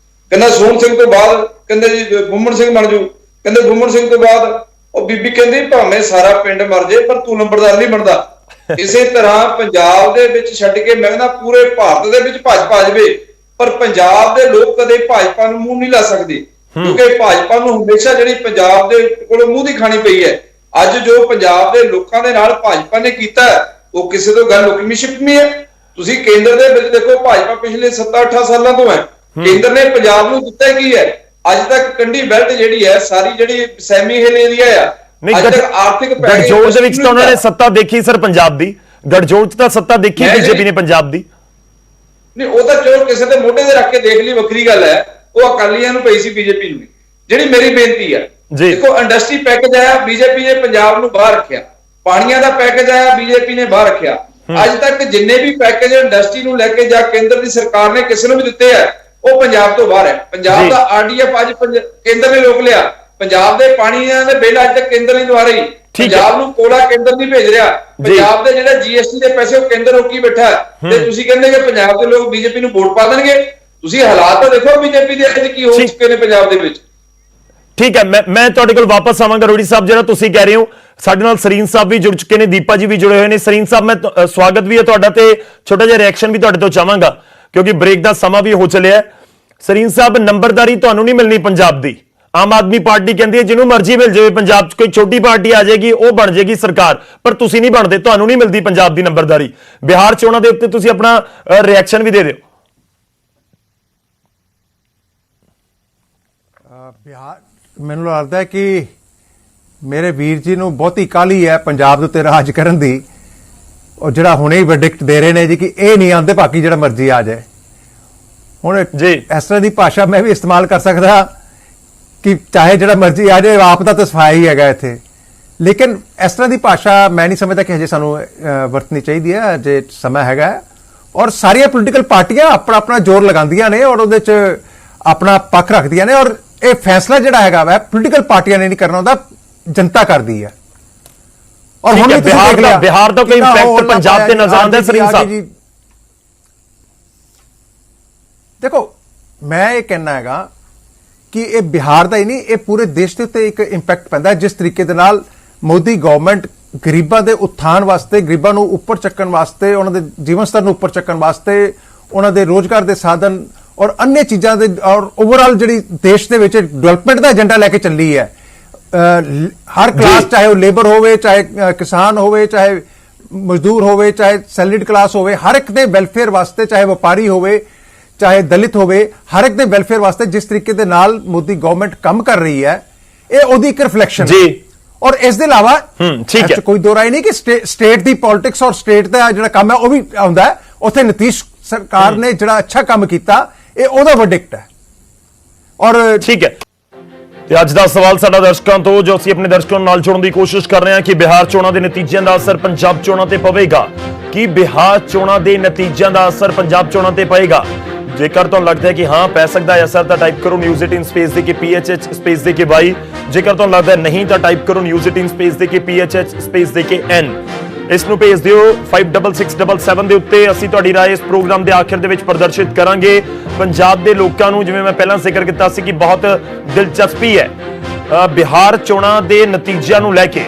ਕਹਿੰਦਾ ਸੋਹਣ ਸਿੰਘ ਤੋਂ ਬਾਅਦ ਕਹਿੰਦੇ ਜੀ ਬੁੰਮਣ ਸਿੰਘ ਬਣ ਜੂ, ਕਹਿੰਦੇ ਬੁੰਮਣ ਸਿੰਘ ਤੋਂ ਬਾਅਦ ਉਹ ਬੀਬੀ ਕਹਿੰਦੀ ਭਾਵੇਂ ਸਾਰਾ ਪਿੰਡ ਮਰ ਜੇ ਪਰ ਤੂੰ ਲੰਬੜਦਾਰ ਨਹੀਂ ਬਣਦਾ। ਇਸੇ ਤਰ੍ਹਾਂ ਪੰਜਾਬ ਦੇ ਵਿੱਚ ਛੱਡ ਕੇ ਮੈਂ ਕਹਿੰਦਾ ਪੂਰੇ ਭਾਰਤ ਦੇ ਵਿੱਚ ਭਾਜਪਾ ਆ ਜਾਵੇ ਪਰ ਪੰਜਾਬ ਦੇ ਲੋਕ ਕਦੇ ਭਾਜਪਾ ਨੂੰ ਮੂੰਹ ਨਹੀਂ ਲਾ ਸਕਦੇ, ਕਿਉਂਕਿ ਭਾਜਪਾ ਨੂੰ ਹਮੇਸ਼ਾ ਜਿਹੜੀ ਪੰਜਾਬ ਦੇ ਕੋਲੋਂ ਮੂੰਹ ਦੀ ਖਾਣੀ ਪਈ ਹੈ। ਅੱਜ ਜੋ ਪੰਜਾਬ ਦੇ ਲੋਕਾਂ ਦੇ ਨਾਲ ਭਾਜਪਾ ਨੇ ਕੀਤਾ ਉਹ ਕਿਸੇ ਤੋਂ ਗੱਲ ਲੁਕਮੀ ਛਿਪਮੀ ਹੈ। ਤੁਸੀਂ ਕੇਂਦਰ ਦੇ ਵਿੱਚ ਦੇਖੋ ਭਾਜਪਾ ਪਿਛਲੇ 7-8 ਸਾਲਾਂ ਤੋਂ ਹੈ, ਕੇਂਦਰ ਨੇ ਪੰਜਾਬ ਨੂੰ ਦਿੱਤਾ ਕੀ ਹੈ? ਅੱਜ ਤੱਕ ਕੰਢੀ ਬੈਲਟ ਜਿਹੜੀ ਹੈ ਸਾਰੀ ਜਿਹੜੀ ਸੈਮੀ ਹਿਲ ਏਰੀਆ ਆ, ਅੱਜ ਤੱਕ ਆਰਥਿਕ ਗੜਜੋੜ ਦੇ ਵਿੱਚ ਤਾਂ ਉਹਨਾਂ ਨੇ ਸੱਤਾ ਦੇਖੀ ਸਰ ਪੰਜਾਬ ਦੀ, ਗੜਜੋੜ 'ਚ ਤਾਂ ਸੱਤਾ ਦੇਖੀ ਬੀਜੇਪੀ ਨੇ ਪੰਜਾਬ ਦੀ। ਨਹੀਂ ਉਹ ਤਾਂ ਚੋਰ ਕਿਸੇ ਦੇ ਮੋਢੇ ਤੇ ਰੱਖ ਕੇ ਦੇਖ ਲਈ ਵੱਖਰੀ ਗੱਲ ਹੈ, ਉਹ ਅਕਾਲੀਆਂ ਨੂੰ ਪਈ ਸੀ ਬੀਜੇਪੀ ਨੂੰ। ਜਿਹੜੀ ਮੇਰੀ ਬੇਨਤੀ ਹੈ ਦੇਖੋ ਇੰਡਸਟਰੀ ਪੈਕੇਜ ਆਇਆ ਬੀਜੇਪੀ ਨੇ ਪੰਜਾਬ ਨੂੰ ਬਾਹਰ ਰੱਖਿਆ, ਪਾਣੀਆਂ ਦਾ ਪੈਕੇਜ ਆਇਆ ਬੀਜੇਪੀ ਨੇ ਬਾਹਰ ਰੱਖਿਆ। ਅੱਜ ਤੱਕ ਜਿੰਨੇ ਵੀ ਪੈਕੇਜ ਇੰਡਸਟਰੀ ਨੂੰ ਲੈ ਕੇ ਜਾਂ ਕੇਂਦਰ ਦੀ ਸਰਕਾਰ ਨੇ ਕਿਸੇ ਨੂੰ ਵੀ ਦਿੱਤੇ ਆ ਉਹ ਪੰਜਾਬ ਤੋਂ ਬਾਹਰ ਹੈ। ਪੰਜਾਬ ਦਾ ਆਰਡੀਐਫ ਅੱਜ ਕੇਂਦਰ ਨੇ ਰੋਕ ਲਿਆ, ਪੰਜਾਬ ਦੇ ਪਾਣੀਆਂ ਦੇ ਬਿੱਲ ਅੱਜ ਤੱਕ ਕੇਂਦਰ ਨਹੀਂ ਦਵਾ ਰਹੀ, ਪੰਜਾਬ ਨੂੰ ਕੋਲਾ ਕੇਂਦਰ ਨਹੀਂ ਭੇਜ ਰਿਹਾ, ਪੰਜਾਬ ਦੇ ਜਿਹੜੇ ਜੀਐਸਟੀ ਦੇ ਪੈਸੇ ਉਹ ਕੇਂਦਰ ਰੋਕੀ ਬੈਠਾ ਤੇ ਤੁਸੀਂ ਕਹਿੰਦੇ ਕਿ ਪੰਜਾਬ ਦੇ ਲੋਕ ਬੀਜੇਪੀ ਨੂੰ ਵੋਟ ਪਾ ਦੇਣਗੇ। ਤੁਸੀਂ ਹਾਲਾਤ ਤਾਂ ਦੇਖੋ ਬੀਜੇਪੀ ਦੇ ਅੱਜ ਕੀ ਹੋ ਚੁੱਕੇ ਨੇ ਪੰਜਾਬ ਦੇ ਵਿੱਚ। ਠੀਕ ਹੈ, ਮੈਂ ਤੁਹਾਡੇ ਕੋਲ ਵਾਪਸ ਆਵਾਂਗਾ ਰੋੜੀ ਸਾਹਿਬ। ਜਿਹੜਾ ਤੁਸੀਂ ਕਹਿ ਰਹੇ ਹੋ ਸਾਡੇ ਨਾਲ ਸਰੀਨ ਸਾਹਿਬ ਵੀ ਜੁੜ ਚੁੱਕੇ ਨੇ, ਦੀਪਾ ਜੀ ਵੀ ਜੁੜੇ ਹੋਏ ਨੇ। ਸਰੀਨ ਸਾਹਿਬ ਮੈਂ ਸਵਾਗਤ ਵੀ ਹੈ ਤੁਹਾਡਾ ਤੇ ਛੋਟਾ ਜਿਹਾ ਰਿਐਕਸ਼ਨ ਵੀ ਤੁਹਾਡੇ ਤੋਂ ਚਾਹਾਂਗਾ ਕਿਉਂਕਿ ਬ੍ਰੇਕ ਦਾ ਸਮਾਂ ਵੀ ਹੋ ਚੱਲਿਆ। ਸਰੀਨ ਸਾਹਿਬ ਨੰਬਰਦਾਰੀ ਤੁਹਾਨੂੰ ਨਹੀਂ ਮਿਲਣੀ ਪੰਜਾਬ ਦੀ, ਆਮ ਆਦਮੀ ਪਾਰਟੀ ਕਹਿੰਦੀ ਹੈ ਜਿਹਨੂੰ ਮਰਜ਼ੀ ਮਿਲ ਜਾਵੇ, ਪੰਜਾਬ 'ਚ ਕੋਈ ਛੋਟੀ ਪਾਰਟੀ ਆ ਜਾਏਗੀ ਉਹ ਬਣ ਜਾਏਗੀ ਸਰਕਾਰ, ਪਰ ਤੁਸੀਂ ਨਹੀਂ ਬਣਦੇ, ਤੁਹਾਨੂੰ ਨਹੀਂ ਮਿਲਦੀ ਪੰਜਾਬ ਦੀ ਨੰਬਰਦਾਰੀ। ਬਿਹਾਰ ਚੋਣਾਂ ਦੇ ਉੱਤੇ ਤੁਸੀਂ ਆਪਣਾ ਰਿਐਕਸ਼ਨ ਵੀ ਦੇ ਦਿਓ। ਬਿਹਾਰ ਮੈਨੂੰ ਲੱਗਦਾ ਹੈ ਕਿ ਮੇਰੇ ਵੀਰ ਜੀ ਨੂੰ ਬਹੁਤੀ ਕਾਹਲੀ ਹੈ ਪੰਜਾਬ ਦੇ ਉੱਤੇ ਰਾਜ ਕਰਨ ਦੀ, ਉਹ ਜਿਹੜਾ ਹੁਣੇ ਹੀ ਵਰਡਿਕਟ ਦੇ ਰਹੇ ਨੇ ਜੀ ਕਿ ਇਹ ਨਹੀਂ ਆਉਂਦੇ ਬਾਕੀ ਜਿਹੜਾ ਮਰਜ਼ੀ ਆ ਜਾਏ। ਹੁਣ ਜੀ ਇਸ ਤਰ੍ਹਾਂ ਦੀ ਭਾਸ਼ਾ ਮੈਂ ਵੀ ਇਸਤੇਮਾਲ ਕਰ ਸਕਦਾ ਕਿ ਚਾਹੇ ਜਿਹੜਾ ਮਰਜ਼ੀ ਆ ਜਾਏ, ਆਪ ਦਾ ਤਾਂ ਸਫਾਇਆ ਹੀ ਹੈਗਾ ਇੱਥੇ, ਲੇਕਿਨ ਇਸ ਤਰ੍ਹਾਂ ਦੀ ਭਾਸ਼ਾ ਮੈਂ ਨਹੀਂ ਸਮਝਦਾ ਕਿ ਹਜੇ ਸਾਨੂੰ ਵਰਤਣੀ ਚਾਹੀਦੀ ਹੈ। ਜੇ ਸਮਾਂ ਹੈਗਾ ਔਰ ਸਾਰੀਆਂ ਪੋਲੀਟੀਕਲ ਪਾਰਟੀਆਂ ਆਪਣਾ ਆਪਣਾ ਜ਼ੋਰ ਲਗਾਉਂਦੀਆਂ ਨੇ ਔਰ ਉਹਦੇ 'ਚ ਆਪਣਾ ਪੱਖ ਰੱਖਦੀਆਂ ਨੇ ਔਰ ਇਹ ਫੈਸਲਾ ਜਿਹੜਾ ਹੈਗਾ ਵਾ ਪੋਲੀਟੀਕਲ ਪਾਰਟੀਆਂ ਨੇ ਨਹੀਂ ਕਰਨਾ ਹੁੰਦਾ, ਜਨਤਾ ਕਰਦੀ ਹੈ। ਔਰ ਹੁਣ ਬਿਹਾਰ ਦਾ ਕੋਈ ਇੰਪੈਕਟ ਪੰਜਾਬ ਤੇ ਨਜ਼ਰ ਆਉਂਦਾ ਸਰੀਨ ਸਾਹਿਬ? ਦੇਖੋ ਮੈਂ ਇਹ ਕਹਿਣਾ ਹੈਗਾ ਕਿ ਇਹ ਬਿਹਾਰ ਦਾ ਹੀ ਨਹੀਂ, ਇਹ ਪੂਰੇ ਦੇਸ਼ ਦੇ ਉੱਤੇ ਇੱਕ ਇੰਪੈਕਟ ਪੈਂਦਾ ਜਿਸ ਤਰੀਕੇ ਦੇ ਨਾਲ ਮੋਦੀ ਗਵਰਨਮੈਂਟ ਗਰੀਬਾਂ ਦੇ ਉਤਥਾਨ ਵਾਸਤੇ, ਗਰੀਬਾਂ ਨੂੰ ਉੱਪਰ ਚੱਕਣ ਵਾਸਤੇ, ਉਹਨਾਂ ਦੇ ਜੀਵਨ ਸਤਰ ਨੂੰ ਉੱਪਰ ਚੱਕਣ ਵਾਸਤੇ, ਉਹਨਾਂ ਦੇ ਰੋਜ਼ਗਾਰ ਦੇ ਸਾਧਨ ਔਰ अन्य ਚੀਜ਼ਾਂ ਦੇ ਔਰ ਓਵਰਆਲ ਜਿਹੜੀ ਦੇਸ਼ ਦੇ ਵਿੱਚ ਡਿਵੈਲਪਮੈਂਟ ਦਾ ਏਜੰਡਾ ਲੈ ਕੇ ਚੱਲੀ ਹੈ। ਹਰ ਕਲਾਸ, ਚਾਹੇ ਉਹ ਲੇਬਰ ਹੋਵੇ, ਚਾਹੇ ਕਿਸਾਨ ਹੋਵੇ, ਚਾਹੇ ਮਜ਼ਦੂਰ ਹੋਵੇ, ਚਾਹੇ ਸੈਲਰੀਡ ਕਲਾਸ ਹੋਵੇ, ਹਰ ਇੱਕ ਦੇ ਵੈਲਫੇਅਰ ਵਾਸਤੇ, ਚਾਹੇ ਵਪਾਰੀ ਹੋਵੇ, ਚਾਹੇ ਦਲਿਤ ਹੋਵੇ, ਹਰ ਇੱਕ ਦੇ ਵੈਲਫੇਅਰ ਵਾਸਤੇ ਜਿਸ ਤਰੀਕੇ ਦੇ ਨਾਲ ਮੋਦੀ ਗਵਰਨਮੈਂਟ ਕੰਮ ਕਰ ਰਹੀ ਹੈ ਇਹ ਉਹਦੀ ਇੱਕ ਰਿਫਲੈਕਸ਼ਨ ਹੈ। ਔਰ ਇਸ ਦੇ ਇਲਾਵਾ ਕੋਈ ਦੋ ਰਾਏ ਨਹੀਂ ਕਿ ਸਟੇਟ ਦੀ ਪੋਲਿਟਿਕਸ ਔਰ ਸਟੇਟ ਦਾ ਜਿਹੜਾ ਕੰਮ ਹੈ ਉਹ ਵੀ ਆਉਂਦਾ ਹੈ। ਉੱਥੇ ਨਿਤੀਸ਼ ਸਰਕਾਰ ਨੇ ਜਿਹੜਾ ਅੱਛਾ ਕੰਮ ਕੀਤਾ ਇਹ ਉਹਦਾ ਵਰਡਿਕਟ ਹੈ। ਔਰ ਠੀਕ ਹੈ, ਤੇ ਅੱਜ ਦਾ ਸਵਾਲ ਸਾਡਾ ਦਰਸ਼ਕਾਂ ਤੋਂ ਜੋ ਅਸੀਂ ਆਪਣੇ ਦਰਸ਼ਕਾਂ ਨਾਲ ਜੋੜਨ ਦੀ ਕੋਸ਼ਿਸ਼ ਕਰ ਰਹੇ ਹਾਂ ਕਿ ਬਿਹਾਰ ਚੋਣਾਂ ਦੇ ਨਤੀਜਿਆਂ ਦਾ ਅਸਰ ਪੰਜਾਬ ਚੋਣਾਂ ਤੇ ਪਵੇਗਾ, ਕਿ ਬਿਹਾਰ ਚੋਣਾਂ ਦੇ ਨਤੀਜਿਆਂ ਦਾ ਅਸਰ ਪੰਜਾਬ ਚੋਣਾਂ ਤੇ ਪਏਗਾ। ਜੇਕਰ ਤੁਹਾਨੂੰ ਲੱਗਦਾ ਹੈ ਕਿ ਹਾਂ ਪੈ ਸਕਦਾ ਹੈ ਅਸਰ ਤਾਂ ਟਾਈਪ ਕਰੋ News18 ਸਪੇਸ ਦੇ ਕੇ PHH ਸਪੇਸ ਦੇ ਕੇ Y, ਜੇਕਰ ਤੁਹਾਨੂੰ ਲੱਗਦਾ ਨਹੀਂ ਤਾਂ ਟਾਈਪ ਕਰੋ News18 ਸਪੇਸ ਦੇ ਕੇ PHH ਸਪੇਸ ਦੇ ਕੇ N। ਇਸ ਨੂੰ ਭੇਜ ਦਿਓ 56677 ਦੇ ਉੱਤੇ। ਅਸੀਂ ਤੁਹਾਡੀ ਰਾਏ ਇਸ ਪ੍ਰੋਗਰਾਮ ਦੇ ਆਖਿਰ ਦੇ ਵਿੱਚ ਪ੍ਰਦਰਸ਼ਿਤ ਕਰਾਂਗੇ। ਪੰਜਾਬ ਦੇ ਲੋਕਾਂ ਨੂੰ ਜਿਵੇਂ ਮੈਂ ਪਹਿਲਾਂ ਜ਼ਿਕਰ ਕੀਤਾ ਸੀ ਕਿ ਬਹੁਤ ਦਿਲਚਸਪੀ ਹੈ ਬਿਹਾਰ ਚੋਣਾਂ ਦੇ ਨਤੀਜਿਆਂ ਨੂੰ ਲੈ ਕੇ,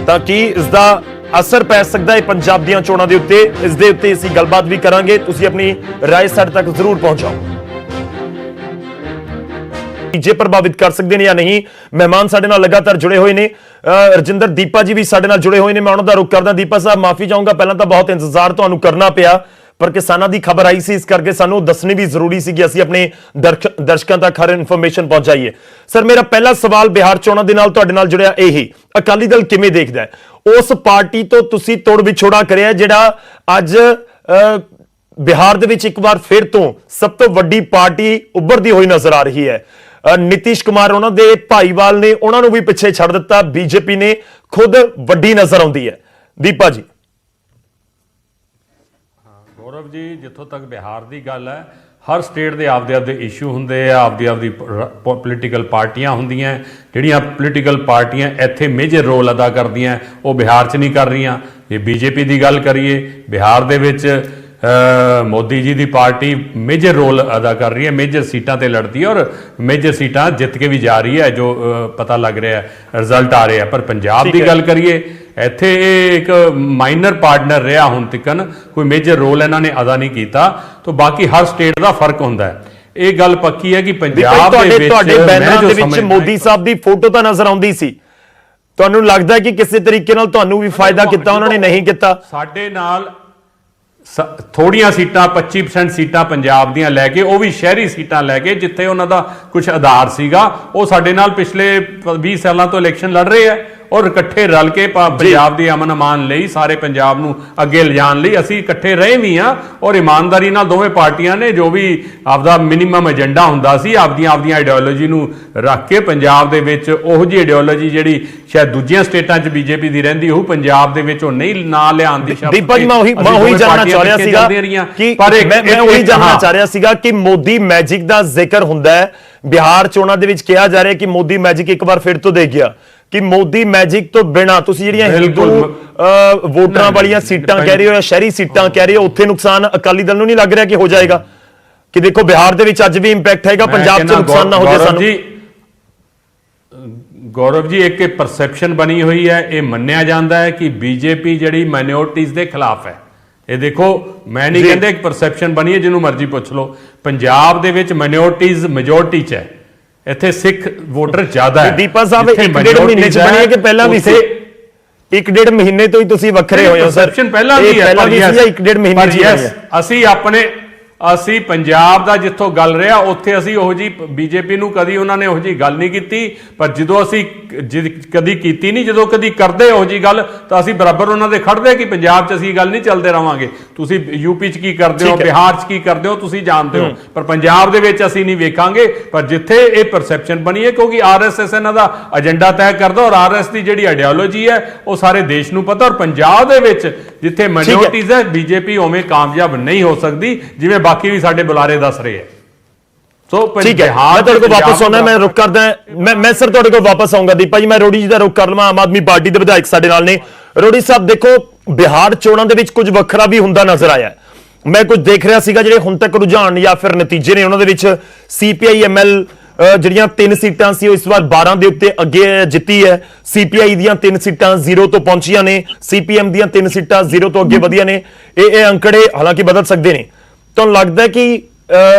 ਤਾਂ ਕਿ ਇਸ ਦਾ ਅਸਰ ਪੈ ਸਕਦਾ ਹੈ ਪੰਜਾਬ ਦੀਆਂ ਚੋਣਾਂ ਦੇ ਉੱਤੇ। ਇਸ ਦੇ ਉੱਤੇ ਅਸੀਂ ਗੱਲਬਾਤ ਵੀ ਕਰਾਂਗੇ, ਤੁਸੀਂ ਆਪਣੀ ਰਾਏ ਸਾਡੇ ਤੱਕ ਜ਼ਰੂਰ ਪਹੁੰਚਾਓ। ਜੇ ਪ੍ਰਭਾਵਿਤ ਕਰ ਸਕਦੇ ਨੇ ਜਾਂ ਨਹੀਂ। ਮਹਿਮਾਨ ਸਾਡੇ ਨਾਲ ਲਗਾਤਾਰ ਜੁੜੇ ਹੋਏ ਨੇ, ਰਜਿੰਦਰ ਦੀਪਾ ਜੀ ਵੀ ਸਾਡੇ ਨਾਲ ਜੁੜੇ ਹੋਏ ਨੇ। ਮੈਂ ਉਹਨਾਂ ਦਾ ਰੁਖ ਕਰਦਾ। ਦੀਪਾ ਸਾਹਿਬ ਮਾਫੀ ਚਾਹੂੰਗਾ, ਪਹਿਲਾਂ ਤਾਂ ਬਹੁਤ ਇੰਤਜ਼ਾਰ ਤੁਹਾਨੂੰ ਕਰਨਾ ਪਿਆ, ਪਰ ਕਿਸਾਨਾਂ ਦੀ ਖਬਰ ਆਈ ਸੀ, ਇਸ ਕਰਕੇ ਸਾਨੂੰ ਦੱਸਣੀ ਵੀ ਜ਼ਰੂਰੀ ਸੀ ਕਿ ਅਸੀਂ ਆਪਣੇ ਦਰਸ਼ਕਾਂ ਤੱਕ ਹਰ ਇਨਫੋਰਮੇਸ਼ਨ ਪਹੁੰਚਾਈਏ। ਸਰ ਮੇਰਾ ਪਹਿਲਾ ਸਵਾਲ ਬਿਹਾਰ ਚੋਣਾਂ ਦੇ ਨਾਲ ਤੁਹਾਡੇ ਨਾਲ ਜੁੜਿਆ ਇਹੀ, ਅਕਾਲੀ ਦਲ ਕਿਵੇਂ ਦੇਖਦਾ ਹੈ ਉਸ ਪਾਰਟੀ ਤੋਂ ਤੁਸੀਂ ਤੋੜ ਵਿਛੋੜਾ ਕਰਿਆ ਜਿਹੜਾ ਅੱਜ ਬਿਹਾਰ ਦੇ ਵਿੱਚ ਇੱਕ ਵਾਰ ਫਿਰ ਤੋਂ ਸਭ ਤੋਂ ਵੱਡੀ ਪਾਰਟੀ ਉੱਭਰਦੀ ਹੋਈ ਨਜ਼ਰ ਆ ਰਹੀ ਹੈ। ਨਿਤੀਸ਼ ਕੁਮਾਰ ਉਹਨਾਂ ਦੇ ਭਾਈਵਾਲ ਨੇ, ਉਹਨਾਂ ਨੂੰ ਵੀ ਪਿੱਛੇ ਛੱਡ ਦਿੱਤਾ ਬੀਜੇਪੀ ਨੇ, ਖੁਦ ਵੱਡੀ ਨਜ਼ਰ ਆਉਂਦੀ ਹੈ। ਦੀਪਾ ਜੀ। ਗੌਰਵ ਜੀ, ਜਿੱਥੋਂ ਤੱਕ ਬਿਹਾਰ ਦੀ ਗੱਲ ਹੈ, ਹਰ ਸਟੇਟ ਦੇ ਆਪਦੇ ਇਸ਼ੂ ਹੁੰਦੇ ਆ, ਆਪਦੀ ਪੋਲੀਟੀਕਲ ਪਾਰਟੀਆਂ ਹੁੰਦੀਆਂ, ਜਿਹੜੀਆਂ ਪੋਲੀਟੀਕਲ ਪਾਰਟੀਆਂ ਇੱਥੇ ਮੇਜਰ ਰੋਲ ਅਦਾ ਕਰਦੀਆਂ ਉਹ ਬਿਹਾਰ 'ਚ ਨਹੀਂ ਕਰ ਰਹੀਆਂ। ਜੇ ਬੀਜੇਪੀ ਦੀ ਗੱਲ ਕਰੀਏ, ਬਿਹਾਰ ਦੇ ਵਿੱਚ ਮੋਦੀ ਜੀ ਦੀ ਪਾਰਟੀ ਮੇਜਰ ਰੋਲ ਅਦਾ ਕਰ ਰਹੀ ਹੈ, ਮੇਜਰ ਸੀਟਾਂ ਤੇ ਲੜਦੀ ਹੈ ਔਰ ਮੇਜਰ ਸੀਟਾਂ ਜਿੱਤ ਕੇ ਵੀ ਜਾ ਰਹੀ ਹੈ, ਜੋ ਪਤਾ ਲੱਗ ਰਿਹਾ ਰਿਜ਼ਲਟ ਆ ਰਿਹਾ। ਪਰ ਪੰਜਾਬ ਦੀ ਗੱਲ ਕਰੀਏ, ਇੱਥੇ ਇਹ ਇੱਕ ਮਾਈਨਰ ਪਾਰਟਨਰ ਰਿਹਾ ਹੁਣ ਤੱਕਨ, ਕੋਈ ਮੇਜਰ ਰੋਲ ਇਹਨਾਂ ਨੇ ਅਦਾ ਨਹੀਂ ਕੀਤਾ। ਤਾਂ ਬਾਕੀ ਹਰ ਸਟੇਟ ਦਾ ਫਰਕ ਹੁੰਦਾ ਹੈ। ਇਹ ਗੱਲ ਪੱਕੀ ਹੈ ਕਿ ਪੰਜਾਬ ਦੇ ਵਿੱਚ ਤੁਹਾਡੇ ਬੈਨਰਾਂ ਦੇ ਵਿੱਚ ਮੋਦੀ ਸਾਹਿਬ ਦੀ ਫੋਟੋ ਤਾਂ ਨਜ਼ਰ ਆਉਂਦੀ ਸੀ, ਤੁਹਾਨੂੰ ਲੱਗਦਾ ਹੈ ਕਿ ਕਿਸੇ ਤਰੀਕੇ ਨਾਲ ਤੁਹਾਨੂੰ ਵੀ ਫਾਇਦਾ ਕੀਤਾ ਉਹਨਾਂ ਨੇ? ਨਹੀਂ ਕੀਤਾ। ਸਾਡੇ ਨਾਲ ਥੋੜੀਆਂ ਸੀਟਾਂ 25% ਸੀਟਾਂ ਪੰਜਾਬ ਦੀਆਂ ਲੈ ਕੇ, ਉਹ ਵੀ ਸ਼ਹਿਰੀ ਸੀਟਾਂ ਲੈ ਕੇ, ਜਿੱਥੇ ਉਹਨਾਂ ਦਾ ਕੁਝ ਆਧਾਰ ਸੀਗਾ, ਉਹ ਸਾਡੇ ਨਾਲ ਪਿਛਲੇ 20 ਸਾਲਾਂ ਤੋਂ ਇਲੈਕਸ਼ਨ ਲੜ ਰਹੇ ਆ ਔਰ ਇਕੱਠੇ ਰਲ ਕੇ ਪੰਜਾਬ ਦੀ ਅਮਨ ਅਮਾਨ ਲਈ, ਸਾਰੇ ਪੰਜਾਬ ਨੂੰ ਅੱਗੇ ਲਿਜਾਣ ਲਈ ਅਸੀਂ ਇਕੱਠੇ ਰਹੇ ਵੀ ਆ ਔਰ ਇਮਾਨਦਾਰੀ ਨਾਲ ਦੋਵੇਂ ਪਾਰਟੀਆਂ ਨੇ ਜੋ ਵੀ ਆਪਦਾ ਮਿਨੀਮਮ ਏਜੰਡਾ ਹੁੰਦਾ ਸੀ, ਆਪਦੀਆਂ ਆਈਡੀਓਲੋਜੀ ਨੂੰ ਰੱਖ ਕੇ ਪੰਜਾਬ ਦੇ ਵਿੱਚ ਉਹੋ ਜਿਹੀ ਆਈਡੀਓਲੋਜੀ ਜਿਹੜੀ ਸ਼ਾਇਦ ਦੂਜੀਆਂ ਸਟੇਟਾਂ 'ਚ ਬੀਜੇਪੀ ਦੀ ਰਹਿੰਦੀ ਹੋਊ, ਪੰਜਾਬ ਦੇ ਵਿੱਚ ਉਹ ਨਹੀਂ ਨਾ ਲਿਆਉਣ ਦੀ ਸ਼ਬਦ। ਦੀਪਾ ਜੀ, ਮੈਂ ਉਹੀ ਜਾਣਨਾ ਚਾਹ ਰਿਹਾ ਸੀਗਾ ਕਿ ਮੈਂ ਉਹੀ ਜਾਣਨਾ ਚਾਹ ਰਿਹਾ ਸੀਗਾ ਕਿ ਮੋਦੀ ਮੈਜਿਕ ਦਾ ਜ਼ਿਕਰ ਹੁੰਦਾ ਹੈ ਬਿਹਾਰ ਚੋਣਾਂ ਦੇ ਵਿੱਚ, ਕਿਹਾ ਜਾ ਰਿਹਾ ਕਿ ਮੋਦੀ ਮੈਜਿਕ ਇੱਕ ਵਾਰ ਫਿਰ ਤੋਂ ਦੇ ਗਿਆ ਕਿ ਮੋਦੀ ਮੈਜਿਕ ਤੋਂ ਬਿਨਾ ਤੁਸੀਂ ਜਿਹੜੀਆਂ ਹਿੰਦੂ ਵੋਟਰਾਂ ਵਾਲੀਆਂ ਸੀਟਾਂ ਕਹਿ ਰਹੇ ਹੋ ਜਾਂ ਸ਼ਹਿਰੀ ਸੀਟਾਂ ਕਹਿ ਰਹੇ ਹੋ, ਉੱਥੇ ਨੁਕਸਾਨ ਅਕਾਲੀ ਦਲ ਨੂੰ ਨਹੀਂ ਲੱਗ ਰਿਹਾ ਕਿ ਹੋ ਜਾਏਗਾ? ਕਿ ਦੇਖੋ ਬਿਹਾਰ ਦੇ ਵਿੱਚ ਅੱਜ ਵੀ ਇੰਪੈਕਟ ਹੈਗਾ, ਪੰਜਾਬ 'ਚ ਨੁਕਸਾਨ ਨਾ ਹੋ ਜਾਏ ਸਾਨੂੰ। ਗੌਰਵ ਜੀ, ਇੱਕ ਇਹ ਪਰਸੈਪਸ਼ਨ ਬਣੀ ਹੋਈ ਹੈ, ਇਹ ਮੰਨਿਆ ਜਾਂਦਾ ਹੈ ਕਿ ਬੀਜੇਪੀ ਜਿਹੜੀ ਮਾਈਨੋਰਟੀਜ਼ ਦੇ ਖਿਲਾਫ ਹੈ। ਇਹ ਦੇਖੋ, ਮੈਂ ਨਹੀਂ ਕਹਿੰਦਾ, ਇੱਕ ਪਰਸੈਪਸ਼ਨ ਬਣੀ ਹੈ, ਜਿਹਨੂੰ ਮਰਜ਼ੀ ਪੁੱਛ ਲਓ। ਪੰਜਾਬ ਦੇ ਵਿੱਚ ਮਾਈਨੋਰਟੀਜ਼ ਮੈਜੋਰਟੀ 'ਚ ਹੈ, ਇੱਥੇ ਸਿੱਖ ਵੋਟਰ ਜ਼ਿਆਦਾ ਹੈ। ਦੀਪਾ ਸਾਹਿਬ, 1.5 ਮਹੀਨੇ 'ਚ ਬਣੀ ਹੈ ਕਿ ਪਹਿਲਾਂ ਵੀ ਸੀ? 1.5 ਮਹੀਨੇ ਤੋਂ ਹੀ ਤੁਸੀਂ ਵੱਖਰੇ ਹੋਏ ਹੋ ਸਰ। ਪਹਿਲਾਂ ਵੀ ਹੈ, 1.5 ਮਹੀਨੇ ਚ ਅਸੀਂ ਪੰਜਾਬ ਦਾ ਜਿੱਥੋਂ ਗੱਲ ਰਿਹਾ ਉੱਥੇ ਅਸੀਂ ਉਹੋ ਜੀ ਬੀਜੇਪੀ ਨੂੰ ਕਦੀ ਉਹਨਾਂ ਨੇ ਉਹੋ ਜੀ ਗੱਲ ਨਹੀਂ ਕੀਤੀ, ਪਰ ਜਦੋਂ ਅਸੀਂ ਕਦੀ ਕੀਤੀ ਨਹੀਂ, ਜਦੋਂ ਕਦੀ ਕਰਦੇ ਉਹੋ ਜੀ ਗੱਲ ਤਾਂ ਅਸੀਂ ਬਰਾਬਰ ਉਹਨਾਂ ਦੇ ਖੜਦੇ ਕਿ ਪੰਜਾਬ 'ਚ ਅਸੀਂ ਗੱਲ ਨਹੀਂ ਚੱਲਦੇ ਰਵਾਂਗੇ। ਤੁਸੀਂ ਯੂਪੀ 'ਚ ਕੀ ਕਰਦੇ ਹੋ, ਬਿਹਾਰ 'ਚ ਕੀ ਕਰਦੇ ਹੋ, ਤੁਸੀਂ ਜਾਣਦੇ ਹੋ, ਪਰ ਪੰਜਾਬ ਦੇ ਵਿੱਚ ਅਸੀਂ ਨਹੀਂ ਵੇਖਾਂਗੇ। ਪਰ ਜਿੱਥੇ ਇਹ ਪਰਸੈਪਸ਼ਨ ਬਣੀ ਹੈ, ਕਿਉਂਕਿ ਆਰਐਸਐਸ ਇਹਨਾਂ ਦਾ ਏਜੰਡਾ ਤੈਅ ਕਰਦਾ ਔਰ ਆਰਐਸ ਦੀ ਜਿਹੜੀ ਆਈਡੀਓਲੋਜੀ ਹੈ ਉਹ ਸਾਰੇ ਦੇਸ਼ ਨੂੰ ਪਤਾ, ਔਰ ਪੰਜਾਬ ਦੇ ਵਿੱਚ ਜਿੱਥੇ ਮਾਈਨੋਰਟੀਜ਼ ਹੈ, ਬੀਜੇਪੀ ਉਵੇਂ ਕਾਮਯਾਬ ਨਹੀਂ ਹੋ ਸਕਦੀ ਜਿਵੇਂ ਬਾਕੀ ਵੀ ਸਾਡੇ ਬੁਲਾਰੇ ਦੱਸ ਰਹੇ ਹੈ। ਸੋ ਠੀਕ ਹੈ, ਮੈਂ ਤੁਹਾਡੇ ਕੋਲ ਵਾਪਸ ਆਉਣਾ, ਮੈਂ ਰੁਕ ਕਰਦਾ, ਮੈਂ ਸਰ ਤੁਹਾਡੇ ਕੋਲ ਵਾਪਸ ਆਉਂਗਾ। ਦੀਪਾ ਜੀ, ਮੈਂ ਰੋੜੀ ਜੀ ਦਾ ਰੁਕ ਕਰ ਲਵਾਂ, ਆਮ ਆਦਮੀ ਪਾਰਟੀ ਦੇ ਵਿਧਾਇਕ ਸਾਡੇ ਨਾਲ ਨੇ। ਰੋੜੀ ਸਾਹਿਬ, ਦੇਖੋ ਬਿਹਾਰ ਚੋਣਾਂ ਦੇ ਵਿੱਚ ਕੁਝ ਵੱਖਰਾ ਵੀ ਹੁੰਦਾ ਨਜ਼ਰ ਆਇਆ। ਮੈਂ ਕੁਝ ਦੇਖ ਰਿਹਾ ਸੀਗਾ, ਜਿਹੜੇ ਹੁਣ ਤੱਕ ਰੁਝਾਨ ਜਾਂ ਫਿਰ ਨਤੀਜੇ ਨੇ, ਉਹਨਾਂ ਦੇ ਵਿੱਚ ਸੀਪੀਆਈ ਐਮਐਲ ਜਿਹੜੀਆਂ 3 ਸੀਟਾਂ ਸੀ ਉਹ ਇਸ ਵਾਰ 12 ਦੇ ਉੱਤੇ ਅੱਗੇ ਜਿੱਤੀ ਹੈ। ਸੀਪੀਆਈ ਦੀਆਂ 3 ਸੀਟਾਂ 0 ਤੋਂ ਪਹੁੰਚੀਆਂ ਨੇ, ਸੀਪੀਐਮ ਦੀਆਂ 3 ਸੀਟਾਂ 0 ਤੋਂ ਅੱਗੇ ਵਧੀਆਂ ਨੇ। ਇਹ ਅੰਕੜੇ ਹਾਲਾਂਕਿ ਬਦਲ ਸਕਦੇ ਨੇ। ਤੁਹਾਨੂੰ ਲੱਗਦਾ ਹੈ ਕਿ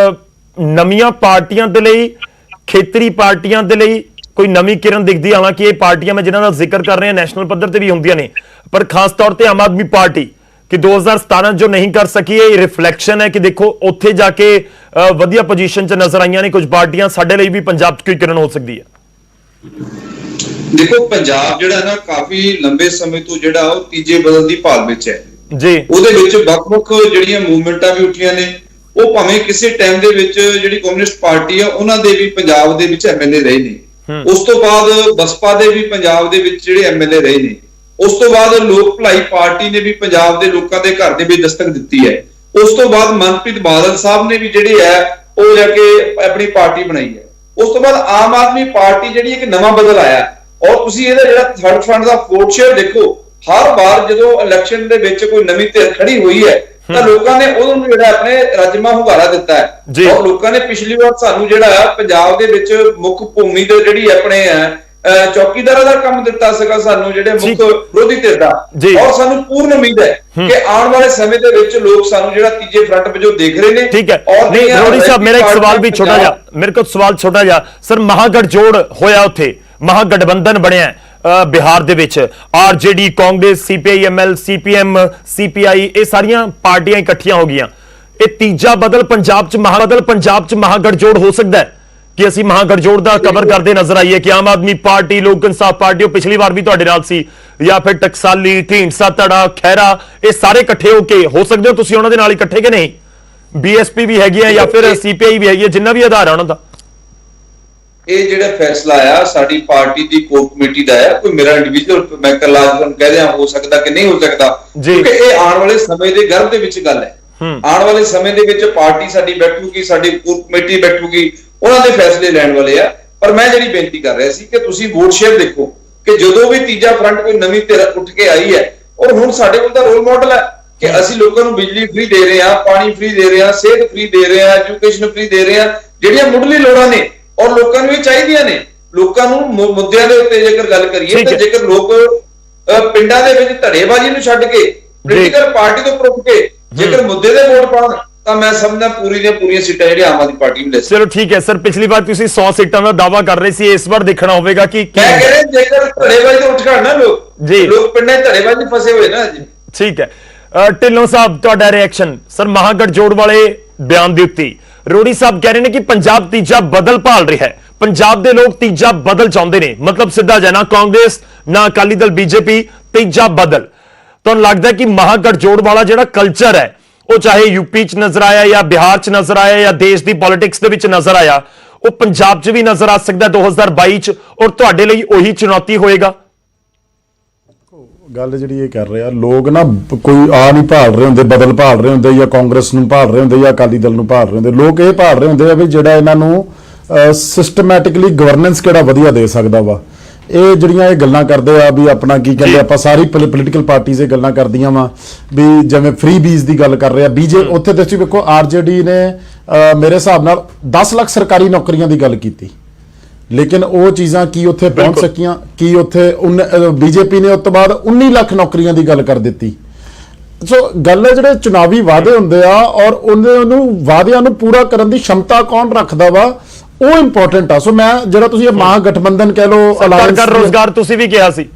ਨਵੀਆਂ ਪਾਰਟੀਆਂ ਦੇ ਲਈ, ਖੇਤਰੀ ਪਾਰਟੀਆਂ ਦੇ ਲਈ ਕੋਈ ਨਵੀਂ ਕਿਰਨ ਦਿਖਦੀ? ਹਾਲਾਂਕਿ ਇਹ ਪਾਰਟੀਆਂ ਮੈਂ ਜਿਨ੍ਹਾਂ ਦਾ ਜ਼ਿਕਰ ਕਰ ਰਿਹਾ ਨੈਸ਼ਨਲ ਪੱਧਰ ਤੇ ਵੀ ਹੁੰਦੀਆਂ ਨੇ, ਪਰ ਖਾਸ ਤੌਰ ਤੇ ਆਮ ਆਦਮੀ ਪਾਰਟੀ ਕਿ 2017 ਜੋ ਨਹੀਂ ਕਰ ਸਕੀ, ਇਹ ਰਿਫਲੈਕਸ਼ਨ ਹੈ ਕਿ ਦੇਖੋ ਉੱਥੇ ਜਾ ਕੇ ਵਧੀਆ ਪੋਜੀਸ਼ਨ 'ਚ ਨਜ਼ਰ ਆਈਆਂ ਨੇ ਕੁਝ ਪਾਰਟੀਆਂ। ਸਾਡੇ ਲਈ ਵੀ ਪੰਜਾਬ 'ਚ ਕੋਈ ਕਿਰਨ ਹੋ ਸਕਦੀ ਹੈ? ਦੇਖੋ, ਪੰਜਾਬ ਜਿਹੜਾ ਨਾ ਕਾਫੀ ਲੰਬੇ ਸਮੇਂ ਤੋਂ ਜਿਹੜਾ ਉਹ ਤੀਜੇ ਬਦਲ ਦੀ ਭਾਲ ਵਿੱਚ ਹੈ ਜੀ। ਉਹਦੇ ਵਿੱਚ ਵੱਖ-ਵੱਖ ਜਿਹੜੀਆਂ ਮੂਵਮੈਂਟਾਂ ਵੀ ਉੱਠੀਆਂ ਨੇ। ਉਹ ਭਾਵੇਂ ਕਿਸੇ ਟਾਈਮ ਦੇ ਵਿੱਚ ਜਿਹੜੀ ਕਮਿਊਨਿਸਟ ਪਾਰਟੀ ਆ ਉਹਨਾਂ ਦੇ ਵੀ ਪੰਜਾਬ ਦੇ ਵਿੱਚ ਐਮਐਲਏ ਰਹੇ ਨੇ। ਉਸ ਤੋਂ ਬਾਅਦ ਬਸਪਾ ਦੇ ਵੀ ਪੰਜਾਬ ਦੇ ਵਿੱਚ ਜਿਹੜੇ ਐਮਐਲਏ ਰਹੇ ਨੇ। ਉਸ ਤੋਂ ਬਾਅਦ ਲੋਕ ਭਲਾਈ ਪਾਰਟੀ ਨੇ ਵੀ ਪੰਜਾਬ ਦੇ ਲੋਕਾਂ ਦੇ ਘਰ ਦੇ ਵਿੱਚ ਦਸਤਕ ਦਿੱਤੀ ਹੈ। ਉਸ ਤੋਂ ਬਾਅਦ ਮਨਪ੍ਰੀਤ ਬਾਦਲ ਸਾਹਿਬ ਨੇ ਵੀ ਜਿਹੜੀ ਹੈ ਉਹ ਜਾ ਕੇ ਆਪਣੀ ਪਾਰਟੀ ਬਣਾਈ ਹੈ। ਉਸ ਤੋਂ ਬਾਅਦ ਆਮ ਆਦਮੀ ਪਾਰਟੀ ਜਿਹੜੀ ਇੱਕ ਨਵਾਂ ਬਦਲ ਆਇਆ, ਔਰ ਤੁਸੀਂ ਇਹਦਾ ਜਿਹੜਾ ਥਰਡ ਫਰੰਟ ਦਾ ਫੋਰਥ ਸ਼ੇਅਰ ਦੇਖੋ, ਹਰ ਵਾਰ ਜਦੋਂ ਇਲੈਕਸ਼ਨ ਦੇ ਵਿੱਚ ਕੋਈ ਨਵੀਂ ਧਿਰ ਖੜੀ ਹੋਈ ਹੈ ਤਾਂ ਲੋਕਾਂ ਨੇ ਉਹਨੂੰ ਜਿਹੜਾ ਆਪਣੇ ਰਾਜਮਾ ਹੁੰਗਾਰਾ ਦਿੱਤਾ ਹੈ। ਔਰ ਲੋਕਾਂ ਨੇ ਪਿਛਲੀ ਵਾਰ ਸਾਨੂੰ ਜਿਹੜਾ ਪੰਜਾਬ ਦੇ ਵਿੱਚ ਮੁੱਖ ਭੂਮੀ ਦੇ ਜਿਹੜੀ ਆਪਣੇ ਚੌਕੀਦਾਰਾਂ ਦਾ ਕੰਮ ਦਿੱਤਾ ਸੀਗਾ ਸਾਨੂੰ, ਜਿਹੜੇ ਮੁੱਖ ਵਿਰੋਧੀ ਧਿਰ ਦਾ। ਔਰ ਸਾਨੂੰ ਪੂਰਨ ਉਮੀਦ ਹੈ ਕਿ ਆਉਣ ਵਾਲੇ ਸਮੇਂ ਦੇ ਵਿੱਚ ਲੋਕ ਸਾਨੂੰ ਜਿਹੜਾ ਤੀਜੇ ਫਰੰਟ ਵਜੋਂ ਦੇਖ ਰਹੇ ਨੇ। ਠੀਕ ਹੈ, ਨਹੀਂ ਰੋੜੀ ਸਾਹਿਬ, ਮੇਰਾ ਇੱਕ ਸਵਾਲ ਵੀ ਛੋਟਾ ਜਿਹਾ, ਮੇਰੇ ਕੋਲ ਸਵਾਲ ਛੋਟਾ ਜਿਹਾ ਸਰ। ਮਹਾਗਠਜੋੜ ਹੋਇਆ, ਉੱਥੇ ਮਹਾਗਠਬੰਧਨ ਬਣਿਆ ਬਿਹਾਰ ਦੇ ਵਿੱਚ, RJD, Congress, CPI ML, CPM, CPI, ਇਹ ਸਾਰੀਆਂ ਪਾਰਟੀਆਂ ਇਕੱਠੀਆਂ ਹੋ ਗਈਆਂ। ਇਹ ਤੀਜਾ ਬਦਲ ਪੰਜਾਬ 'ਚ ਮਹਾਗਠਜੋੜ ਹੋ ਸਕਦਾ ਹੈ ਕਿ ਅਸੀਂ ਮਹਾਗਠਜੋੜ ਦਾ ਕਵਰ ਕਰਦੇ ਨਜ਼ਰ ਆਈਏ ਕਿ ਆਮ ਆਦਮੀ ਪਾਰਟੀ, ਲੋਕ ਇਨਸਾਫ ਪਾਰਟੀ, ਉਹ ਪਿਛਲੀ ਵਾਰ ਵੀ ਤੁਹਾਡੇ ਨਾਲ ਸੀ, ਜਾਂ ਫਿਰ ਟਕਸਾਲੀ, ਢੀਂਡਸਾ, ਧੜਾ, ਖਹਿਰਾ, ਇਹ ਸਾਰੇ ਇਕੱਠੇ ਹੋ ਕੇ ਹੋ ਸਕਦੇ ਹੋ ਤੁਸੀਂ ਉਹਨਾਂ ਦੇ ਨਾਲ ਇਕੱਠੇ ਕਿ ਨਹੀਂ? ਬੀਐਸਪੀ ਵੀ ਹੈਗੀ ਹੈ ਜਾਂ ਫਿਰ ਸੀਪੀਆਈ ਵੀ ਹੈਗੀ ਹੈ, ਜਿੰਨਾ ਵੀ ਆਧਾਰ ਹੈ ਉਹਨਾਂ ਦਾ। ਇਹ ਜਿਹੜਾ ਫੈਸਲਾ ਆ ਸਾਡੀ ਪਾਰਟੀ ਦੀ ਕੋਰ ਕਮੇਟੀ ਦਾ ਹੈ, ਕੋਈ ਮੇਰਾ ਇੰਡੀਵਿਜੂਅਲ ਮੈਂ ਕੱਲਾ ਤੁਹਾਨੂੰ ਕਹਿ ਦਿਆਂ ਹੋ ਸਕਦਾ ਕਿ ਨਹੀਂ ਹੋ ਸਕਦਾ, ਕਿਉਂਕਿ ਇਹ ਆਉਣ ਵਾਲੇ ਸਮੇਂ ਦੇ ਗਰਭ ਦੇ ਵਿੱਚ ਗੱਲ ਹੈ। ਆਉਣ ਵਾਲੇ ਸਮੇਂ ਦੇ ਵਿੱਚ ਪਾਰਟੀ ਸਾਡੀ ਬੈਠੂਗੀ, ਸਾਡੀ ਕੋਰ ਕਮੇਟੀ ਬੈਠੂਗੀ, ਉਹਨਾਂ ਦੇ ਫੈਸਲੇ ਲੈਣ ਵਾਲੇ ਆ। ਪਰ ਮੈਂ ਜਿਹੜੀ ਬੇਨਤੀ ਕਰ ਰਿਹਾ ਸੀ ਕਿ ਤੁਸੀਂ ਵੋਟ ਸ਼ੇਅਰ ਦੇਖੋ ਕਿ ਜਦੋਂ ਵੀ ਤੀਜਾ ਫਰੰਟ ਕੋਈ ਨਵੀਂ ਧਿਰ ਉੱਠ ਕੇ ਆਈ ਹੈ, ਔਰ ਹੁਣ ਸਾਡੇ ਕੋਲ ਤਾਂ ਰੋਲ ਮਾਡਲ ਹੈ ਕਿ ਅਸੀਂ ਲੋਕਾਂ ਨੂੰ ਬਿਜਲੀ ਫ੍ਰੀ ਦੇ ਰਹੇ ਹਾਂ, ਪਾਣੀ ਫ੍ਰੀ ਦੇ ਰਹੇ ਹਾਂ, ਸਿਹਤ ਫ੍ਰੀ ਦੇ ਰਹੇ ਹਾਂ, ਐਜੂਕੇਸ਼ਨ ਫ੍ਰੀ ਦੇ ਰਹੇ ਹਾਂ, ਜਿਹੜੀਆਂ ਮੁੱਢਲੀ ਲੋੜਾਂ ਨੇ ਔਰ ਲੋਕਾਂ ਨੂੰ ਇਹ ਚਾਹੀਦੀਆਂ ਨੇ। ਲੋਕਾਂ ਨੂੰ ਮੁੱਦਿਆਂ ਦੇ ਉੱਤੇ ਜੇਕਰ ਗੱਲ ਕਰੀਏ ਤਾਂ ਜੇਕਰ ਲੋਕ ਪਿੰਡਾਂ ਦੇ ਵਿੱਚ ਧੜੇਬਾਜ਼ੀ ਨੂੰ ਛੱਡ ਕੇ ਪੋਲੀਟੀਕਲ ਪਾਰਟੀ ਤੋਂ ਉੱਠ ਕੇ ਜੇਕਰ ਮੁੱਦੇ ਦੇ ਵੋਟ ਪਾਉਣ ਤਾਂ ਮੈਂ ਸਮਝਦਾ ਪੂਰੀ ਦੀਆਂ ਪੂਰੀਆਂ ਸੀਟਾਂ ਜਿਹੜੀਆਂ ਆਮ ਆਦਮੀ ਪਾਰਟੀ ਨੂੰ ਲੈ ਸਕਦੀ। ਚਲੋ ਠੀਕ ਹੈ ਸਰ, ਪਿਛਲੀ ਵਾਰ ਤੁਸੀਂ 100 ਸੀਟਾਂ ਦਾ ਦਾਅਵਾ ਕਰ ਰਹੇ ਸੀ, ਇਸ ਵਾਰ ਦੇਖਣਾ ਹੋਵੇਗਾ ਕਿ ਮੈਂ ਕਹਿ ਰਿਹਾ ਜੇਕਰ ਧੜੇਬਾਜ਼ੀ ਤੋਂ ਉੱਠ ਖੜਨਾ ਲੋਕ ਪਿੰਡਾਂ 'ਚ ਧੜੇਬਾਜ਼ੀ ਫਸੇ ਹੋਏ ਨਾ ਜੀ। ਠੀਕ ਹੈ, ਢਿੱਲੋਂ ਸਾਹਿਬ ਤੁਹਾਡਾ ਰਿਐਕਸ਼ਨ ਸਰ ਮਹਾਗਠਜੋੜ ਵਾਲੇ ਬਿਆਨ ਦੇ ਉੱਤੇ। ਰੋੜੀ ਸਾਹਿਬ ਕਹਿ ਰਹੇ ਨੇ ਕਿ ਪੰਜਾਬ ਤੀਜਾ ਬਦਲ ਭਾਲ ਰਿਹਾ ਹੈ, ਪੰਜਾਬ ਦੇ ਲੋਕ ਤੀਜਾ ਬਦਲ ਚਾਹੁੰਦੇ ਨੇ, ਮਤਲਬ ਸਿੱਧਾ ਜਿਹਾ ਨਾ ਕਾਂਗਰਸ ਨਾ ਅਕਾਲੀ ਦਲ ਬੀਜੇਪੀ, ਤੀਜਾ ਬਦਲ। ਤੁਹਾਨੂੰ ਲੱਗਦਾ ਕਿ ਮਹਾਗਠਜੋੜ ਵਾਲਾ ਜਿਹੜਾ ਕਲਚਰ ਹੈ ਉਹ ਚਾਹੇ ਯੂਪੀ ਚ ਨਜ਼ਰ ਆਇਆ ਜਾਂ ਬਿਹਾਰ ਚ ਨਜ਼ਰ ਆਇਆ ਜਾਂ ਦੇਸ਼ ਦੀ ਪੋਲਿਟਿਕਸ ਦੇ ਵਿੱਚ ਨਜ਼ਰ ਆਇਆ, ਉਹ ਪੰਜਾਬ 'ਚ ਵੀ ਨਜ਼ਰ ਆ ਸਕਦਾ 2022 ਚ, ਔਰ ਤੁਹਾਡੇ ਲਈ ਉਹੀ ਚੁਣੌਤੀ ਹੋਏਗਾ? ਗੱਲ ਜਿਹੜੀ ਇਹ ਕਰ ਰਿਹਾ, ਲੋਕ ਨਾ ਕੋਈ ਆ ਨਹੀਂ ਭਾਲ ਰਹੇ ਹੁੰਦੇ, ਬਦਲ ਭਾਲ ਰਹੇ ਹੁੰਦੇ ਜਾਂ ਕਾਂਗਰਸ ਨੂੰ ਭਾਲ ਰਹੇ ਹੁੰਦੇ ਜਾਂ ਅਕਾਲੀ ਦਲ ਨੂੰ ਭਾਲ ਰਹੇ ਹੁੰਦੇ। ਲੋਕ ਇਹ ਭਾਲ ਰਹੇ ਹੁੰਦੇ ਆ ਵੀ ਜਿਹੜਾ ਇਹਨਾਂ ਨੂੰ ਸਿਸਟਮੈਟਿਕਲੀ ਗਵਰਨੈਂਸ ਕਿਹੜਾ ਵਧੀਆ ਦੇ ਸਕਦਾ ਵਾ। ਇਹ ਜਿਹੜੀਆਂ ਇਹ ਗੱਲਾਂ ਕਰਦੇ ਆ ਵੀ ਆਪਣਾ ਕੀ ਕਹਿੰਦੇ, ਆਪਾਂ ਸਾਰੀ ਪੋਲੀਟੀਕਲ ਪਾਰਟੀਆਂ ਇਹ ਗੱਲਾਂ ਕਰਦੀਆਂ ਵਾ ਵੀ ਜਿਵੇਂ ਫ੍ਰੀ ਬੀਜ਼ ਦੀ ਗੱਲ ਕਰ ਰਿਹਾ ਉੱਥੇ ਤੁਸੀਂ ਵੇਖੋ ਆਰਜੇਡੀ ਨੇ ਮੇਰੇ ਹਿਸਾਬ ਨਾਲ 10 ਲੱਖ ਸਰਕਾਰੀ ਨੌਕਰੀਆਂ ਦੀ ਗੱਲ ਕੀਤੀ, ਲੇਕਿਨ ਉਹ ਚੀਜ਼ਾਂ ਕੀ ਉੱਥੇ ਪਹੁੰਚ ਸਕੀਆਂ? ਕੀ ਉੱਥੇ ਬੀਜੇਪੀ ਨੇ ਉਸ ਤੋਂ ਬਾਅਦ 19 ਲੱਖ ਨੌਕਰੀਆਂ ਦੀ ਗੱਲ ਕਰ ਦਿੱਤੀ। ਸੋ ਗੱਲ ਹੈ ਜਿਹੜੇ ਚੁਣਾਵੀ ਵਾਅਦੇ ਹੁੰਦੇ ਆ ਔਰ ਉਹਨੂੰ ਵਾਅਦਿਆਂ ਨੂੰ ਪੂਰਾ ਕਰਨ ਦੀ ਸ਼ਮਤਾ ਕੌਣ ਰੱਖਦਾ ਵਾ, ਉਹ ਇੰਪੋਰਟੈਂਟ ਆ। ਸੋ ਮੈਂ ਜਿਹੜਾ ਤੁਸੀਂ ਇਹ ਮਹਾਗਠਬੰਧਨ ਕਹਿ ਲਓ, ਅਲਾਇੰਸ ਰੋਜ਼ਗਾਰ ਤੁਸੀਂ ਵੀ ਕਿਹਾ ਸੀ,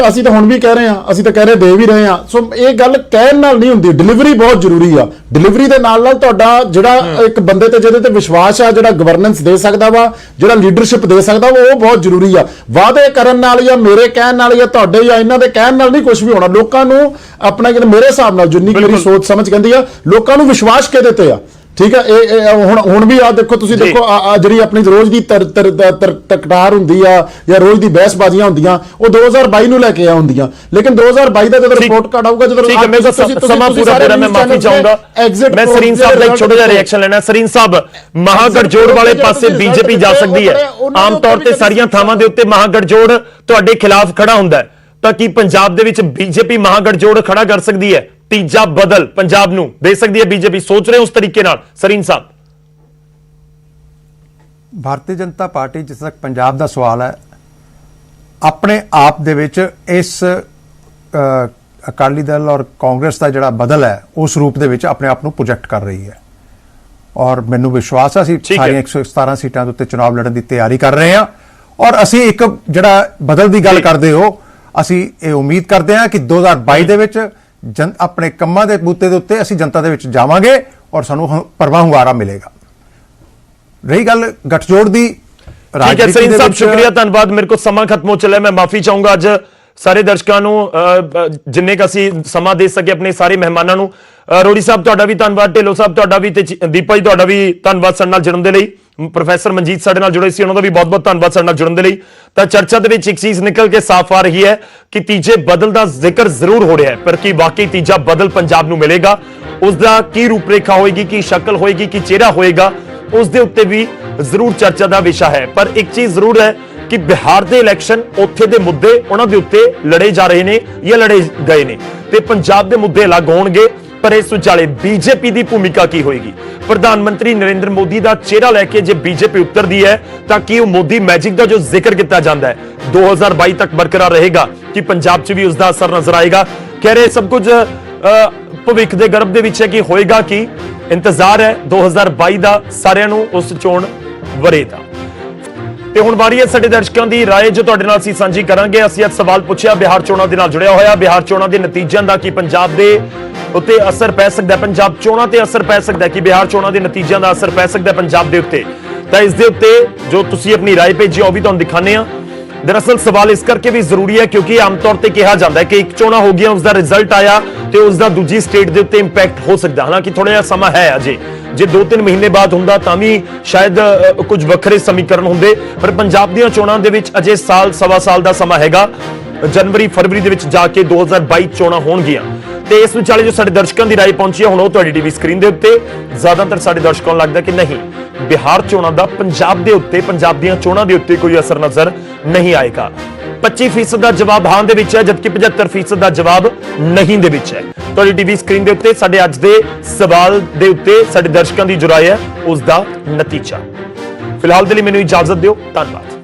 ਅਸੀਂ ਤਾਂ ਹੁਣ ਵੀ ਕਹਿ ਰਹੇ ਹਾਂ, ਅਸੀਂ ਤਾਂ ਕਹਿ ਰਹੇ ਦੇ ਵੀ ਰਹੇ ਹਾਂ। ਸੋ ਇਹ ਗੱਲ ਕਹਿਣ ਨਾਲ ਨਹੀਂ ਹੁੰਦੀ, ਡਿਲੀਵਰੀ ਬਹੁਤ ਜ਼ਰੂਰੀ ਆ। ਡਿਲੀਵਰੀ ਦੇ ਨਾਲ ਨਾਲ ਤੁਹਾਡਾ ਜਿਹੜਾ ਇੱਕ ਬੰਦੇ ਤੇ ਜਿਹਦੇ ਤੇ ਵਿਸ਼ਵਾਸ ਆ, ਜਿਹੜਾ ਗਵਰਨੈਂਸ ਦੇ ਸਕਦਾ ਵਾ, ਜਿਹੜਾ ਲੀਡਰਸ਼ਿਪ ਦੇ ਸਕਦਾ ਵਾ, ਉਹ ਬਹੁਤ ਜ਼ਰੂਰੀ ਆ। ਵਾਅਦੇ ਕਰਨ ਨਾਲ ਜਾਂ ਮੇਰੇ ਕਹਿਣ ਨਾਲ ਜਾਂ ਤੁਹਾਡੇ ਜਾਂ ਇਹਨਾਂ ਦੇ ਕਹਿਣ ਨਾਲ ਨਹੀਂ ਕੁਝ ਵੀ ਹੋਣਾ। ਲੋਕਾਂ ਨੂੰ ਆਪਣਾ ਮੇਰੇ ਹਿਸਾਬ ਨਾਲ ਜਿੰਨੀ ਮੇਰੀ ਸੋਚ ਸਮਝ ਕਹਿੰਦੀ ਆ, ਲੋਕਾਂ ਨੂੰ ਵਿਸ਼ਵਾਸ ਕਿਹਦੇ ਤੇ ਆ, ਠੀਕ ਹੈ। ਇਹ ਹੁਣ ਵੀ ਆ ਦੇਖੋ, ਤੁਸੀਂ ਦੇਖੋ ਜਿਹੜੀ ਆਪਣੀ ਰੋਜ਼ ਦੀ ਤਕਰਾਰ ਹੁੰਦੀ ਆ ਜਾਂ ਰੋਜ਼ ਦੀ ਬਹਿਸਬਾਜ਼ੀਆਂ ਹੁੰਦੀਆਂ, ਉਹ 2022 ਨੂੰ ਲੈ ਕੇ ਆ ਹੁੰਦੀਆਂ, ਲੇਕਿਨ 2022 ਦਾ ਜਦੋਂ ਰਿਪੋਰਟ ਕਾਰਡ ਆਊਗਾ, ਜਦੋਂ ਸਮਾਂ ਪੂਰਾ ਮੈਂ ਮਾਫੀ ਚਾਹੂੰਗਾ, ਮੈਂ ਸਰੀਨ ਸਾਹਿਬ ਦਾ ਇੱਕ ਛੋਟਾ ਜਿਹਾ ਰਿਐਕਸ਼ਨ ਲੈਣਾ। ਸਰੀਨ ਸਾਹਿਬ, ਮਹਾਗਠਜੋੜ ਵਾਲੇ ਪਾਸੇ ਬੀਜੇਪੀ ਜਾ ਸਕਦੀ ਹੈ, ਆਮ ਤੌਰ ਤੇ ਸਾਰੀਆਂ ਥਾਵਾਂ ਦੇ ਉੱਤੇ ਮਹਾਗਠਜੋੜ ਤੁਹਾਡੇ ਖਿਲਾਫ ਖੜਾ ਹੁੰਦਾ ਹੈ, ਤਾਂ ਕੀ ਪੰਜਾਬ ਦੇ ਵਿੱਚ ਬੀਜੇਪੀ ਮਹਾਗਠਜੋੜ ਖੜਾ ਕਰ ਸਕਦੀ ਹੈ? ਤੀਜਾ ਬਦਲ ਪੰਜਾਬ ਨੂੰ ਦੇ ਸਕਦੀ ਹੈ ਬੀਜੇਪੀ? ਸੋਚ ਰਹੇ ਉਸ ਤਰੀਕੇ ਨਾਲ ਸਰੀਨ ਸਾਹਿਬ? ਭਾਰਤੀ ਜਨਤਾ ਪਾਰਟੀ, ਜਿਸ ਤੱਕ ਪੰਜਾਬ ਦਾ ਸਵਾਲ ਹੈ, ਆਪਣੇ ਆਪ ਦੇ ਵਿੱਚ ਇਸ ਅਕਾਲੀ ਦਲ ਔਰ ਕਾਂਗਰਸ ਦਾ ਜਿਹੜਾ ਬਦਲ ਹੈ ਉਸ ਰੂਪ ਦੇ ਵਿੱਚ ਆਪਣੇ ਆਪ ਨੂੰ ਪ੍ਰੋਜੈਕਟ ਕਰ ਰਹੀ ਹੈ। ਔਰ ਮੈਨੂੰ ਵਿਸ਼ਵਾਸ ਹੈ ਅਸੀਂ ਸਾਰੀਆਂ 117 ਸੀਟਾਂ ਦੇ ਉੱਤੇ ਚੋਣ ਲੜਨ ਦੀ ਤਿਆਰੀ ਕਰ ਰਹੇ ਹਾਂ। ਔਰ ਅਸੀਂ ਇੱਕ ਜਿਹੜਾ ਬਦਲ ਦੀ ਗੱਲ ਕਰਦੇ ਹੋ, ਅਸੀਂ ਇਹ ਉਮੀਦ ਕਰਦੇ ਹਾਂ ਕਿ 2022 ਦੇ ਵਿੱਚ ਆਪਣੇ ਕੰਮਾਂ ਦੇ ਬੂਤੇ ਦੇ ਉੱਤੇ ਅਸੀਂ ਜਨਤਾ ਦੇ ਵਿੱਚ ਜਾਵਾਂਗੇ ਔਰ ਸਾਨੂੰ ਭਰਵਾਂ ਹੁੰਗਾਰਾ ਮਿਲੇਗਾ। ਰਹੀ ਗੱਲ ਗੱਠਜੋੜ ਦੀ, ਠੀਕ ਹੈ ਸਰੀਨ ਸਾਹਿਬ, ਸ਼ੁਕਰੀਆ, ਧੰਨਵਾਦ। ਮੇਰੇ ਕੋਲ ਸਮਾਂ ਖਤਮ ਹੋ ਚੱਲਿਆ, ਮੈਂ ਮਾਫੀ ਚਾਹੂੰਗਾ ਅੱਜ ਸਾਰੇ ਦਰਸ਼ਕਾਂ ਨੂੰ, ਜਿੰਨੇ ਕ ਅਸੀਂ ਸਮਾਂ ਦੇ ਸਕੇ ਆਪਣੇ ਸਾਰੇ ਮਹਿਮਾਨਾਂ ਨੂੰ। ਰੋੜੀ ਸਾਹਿਬ ਤੁਹਾਡਾ ਵੀ ਧੰਨਵਾਦ, ਢਿੱਲੋਂ ਸਾਹਿਬ ਤੁਹਾਡਾ ਵੀ, ਤੇ ਦੀਪਾ ਜੀ ਤੁਹਾਡਾ ਵੀ ਧੰਨਵਾਦ ਸਾਡੇ ਨਾਲ ਜੁੜਨ ਦੇ ਲਈ। ਪ੍ਰੋਫੈਸਰ ਮਨਜੀਤ ਸਾਡੇ ਨਾਲ ਜੁੜੇ ਸੀ, ਉਹਨਾਂ ਦਾ ਵੀ ਬਹੁਤ ਬਹੁਤ ਧੰਨਵਾਦ ਸਾਡੇ ਨਾਲ ਜੁੜਨ ਦੇ ਲਈ। ਤਾਂ ਚਰਚਾ ਦੇ ਵਿੱਚ ਇੱਕ ਚੀਜ਼ ਨਿਕਲ ਕੇ ਸਾਫ਼ ਆ ਰਹੀ ਹੈ ਕਿ ਤੀਜੇ ਬਦਲ ਦਾ ਜ਼ਿਕਰ ਜ਼ਰੂਰ ਹੋ ਰਿਹਾ ਹੈ, ਪਰ ਕੀ ਵਾਕਈ ਤੀਜਾ ਬਦਲ ਪੰਜਾਬ ਨੂੰ ਮਿਲੇਗਾ? ਉਸ ਦਾ ਕੀ ਰੂਪਰੇਖਾ ਹੋਏਗੀ, ਕੀ ਸ਼ਕਲ ਹੋਏਗੀ, ਕੀ ਚਿਹਰਾ ਹੋਏਗਾ, ਉਸ ਦੇ ਉੱਤੇ ਵੀ ਜ਼ਰੂਰ ਚਰਚਾ ਦਾ ਵਿਸ਼ਾ ਹੈ। ਪਰ ਇੱਕ ਚੀਜ਼ ਜ਼ਰੂਰ ਹੈ ਕਿ ਬਿਹਾਰ ਦੇ ਇਲੈਕਸ਼ਨ, ਉੱਥੇ ਦੇ ਮੁੱਦੇ ਉਹਨਾਂ ਦੇ ਉੱਤੇ ਲੜੇ ਜਾ ਰਹੇ ਨੇ ਜਾਂ ਲੜੇ ਗਏ ਨੇ, ਤੇ ਪੰਜਾਬ ਦੇ ਮੁੱਦੇ ਅਲੱਗ ਹੋਣਗੇ। ਪਰ ਇਸ ਵਿਚਾਲੇ ਬੀਜੇਪੀ ਦੀ ਭੂਮਿਕਾ ਕੀ ਹੋਏਗੀ? ਪ੍ਰਧਾਨ ਮੰਤਰੀ ਨਰਿੰਦਰ ਮੋਦੀ ਦਾ ਚਿਹਰਾ ਲੈ ਕੇ ਜੇ ਬੀਜੇਪੀ ਉਤਰਦੀ ਹੈ ਤਾਂ ਕੀ ਉਹ ਮੋਦੀ ਮੈਜਿਕ ਦਾ ਜੋ ਜ਼ਿਕਰ ਕੀਤਾ ਜਾਂਦਾ ਹੈ 2022 ਤੱਕ ਬਰਕਰਾਰ ਰਹੇਗਾ ਕਿ ਪੰਜਾਬ 'ਚ ਵੀ ਉਸ ਦਾ ਅਸਰ ਨਜ਼ਰ ਆਏਗਾ? ਕਹਿ ਰਹੇ ਸਭ ਕੁਝ ਭਵਿੱਖ ਦੇ ਗਰਭ ਦੇ ਵਿੱਚ ਹੈ ਕਿ ਹੋਏਗਾ ਕੀ? ਇੰਤਜ਼ਾਰ ਹੈ 2022 ਦਾ ਸਾਰਿਆਂ ਨੂੰ, ਉਸ ਚੋਣ ਵਰੇ ਦਾ। ਤੇ ਹੁਣ ਵਾਰੀ ਹੈ ਸਾਡੇ ਦਰਸ਼ਕਾਂ ਦੀ ਰਾਏ ਜੋ ਤੁਹਾਡੇ ਨਾਲ ਅਸੀਂ ਸਾਂਝੀ ਕਰਾਂਗੇ। ਅਸੀਂ ਅੱਜ ਸਵਾਲ ਪੁੱਛਿਆ ਬਿਹਾਰ ਚੋਣਾਂ ਦੇ ਨਾਲ ਜੁੜਿਆ ਹੋਇਆ, ਬਿਹਾਰ ਚੋਣਾਂ ਦੇ ਨਤੀਜਿਆਂ ਦਾ ਕੀ ਪੰਜਾਬ ਦੇ ਉੱਤੇ ਅਸਰ ਪੈ ਸਕਦਾ, ਪੰਜਾਬ ਚੋਣਾਂ ਤੇ ਅਸਰ ਪੈ ਸਕਦਾ, ਕਿ ਬਿਹਾਰ ਚੋਣਾਂ ਦੇ ਨਤੀਜਿਆਂ ਦਾ ਅਸਰ ਪੈ ਸਕਦਾ ਪੰਜਾਬ ਦੇ ਉੱਤੇ? ਤਾਂ ਇਸ ਦੇ ਉੱਤੇ ਜੋ ਤੁਸੀਂ ਆਪਣੀ ਰਾਏ ਭੇਜੀ ਉਹ ਵੀ ਤੁਹਾਨੂੰ ਦਿਖਾਣੇ ਆ। ਦਰਅਸਲ ਸਵਾਲ ਇਸ ਕਰਕੇ ਵੀ ਜ਼ਰੂਰੀ ਹੈ ਕਿਉਂਕਿ ਆਮ ਤੌਰ ਤੇ ਕਿਹਾ ਜਾਂਦਾ ਹੈ ਕਿ ਇੱਕ ਚੋਣਾਂ ਹੋ ਗਈਆਂ, ਉਸ ਦਾ ਰਿਜ਼ਲਟ ਆਇਆ ਤੇ ਉਸ ਦਾ ਦੂਜੀ ਸਟੇਟ ਦੇ ਉੱਤੇ ਇੰਪੈਕਟ ਹੋ ਸਕਦਾ। ਹਾਲਾਂਕਿ ਥੋੜਾ ਜਿਹਾ ਸਮਾਂ ਹੈ ਅਜੇ, ਜੇ 2-3 ਮਹੀਨੇ ਬਾਅਦ ਹੁੰਦਾ ਤਾਂ ਵੀ ਸ਼ਾਇਦ ਕੁਝ ਵੱਖਰੇ ਸਮੀਕਰਨ ਹੁੰਦੇ, ਪਰ ਪੰਜਾਬ ਦੀਆਂ ਚੋਣਾਂ ਦੇ ਵਿੱਚ ਅਜੇ ਸਾਲ ਸਵਾ ਸਾਲ ਦਾ ਸਮਾਂ ਹੈਗਾ। ਜਨਵਰੀ ਫਰਵਰੀ ਦੇ ਵਿੱਚ ਜਾ ਕੇ 2022 ਚੋਣਾਂ ਹੋਣਗੀਆਂ ਤੇ ਇਸ ਵਿਚਾਲੇ ਜੋ ਸਾਡੇ ਦਰਸ਼ਕਾਂ ਦੀ ਰਾਏ ਪਹੁੰਚੀ ਹੈ ਹੁਣ ਉਹ ਤੁਹਾਡੀ ਟੀਵੀ ਸਕਰੀਨ ਦੇ ਉੱਤੇ। ਜ਼ਿਆਦਾਤਰ ਸਾਡੇ ਦਰਸ਼ਕਾਂ ਨੂੰ ਲੱਗਦਾ ਕਿ ਨਹੀਂ, ਬਿਹਾਰ ਚੋਣਾਂ ਦਾ ਪੰਜਾਬ ਦੇ ਉੱਤੇ, ਪੰਜਾਬ ਦੀਆਂ ਚੋਣਾਂ ਦੇ ਉੱਤੇ ਕੋਈ ਅਸਰ ਨਜ਼ਰ ਨਹੀਂ ਆਏਗਾ। 25% ਦਾ ਜਵਾਬ ਹਾਂ ਦੇ ਵਿੱਚ ਹੈ, ਜਦਕਿ 75% ਦਾ ਜਵਾਬ ਨਹੀਂ ਦੇ ਵਿੱਚ ਹੈ। ਤੁਹਾਡੀ ਟੀਵੀ ਸਕਰੀਨ ਦੇ ਉੱਤੇ ਸਾਡੇ ਅੱਜ ਦੇ ਸਵਾਲ ਦੇ ਉੱਤੇ ਸਾਡੇ ਦਰਸ਼ਕਾਂ ਦੀ ਜੋ ਰਾਏ ਹੈ ਉਸ ਦਾ ਨਤੀਜਾ। ਫਿਲਹਾਲ ਦੇ ਲਈ ਮੈਨੂੰ ਇਜਾਜ਼ਤ ਦਿਓ, ਧੰਨਵਾਦ।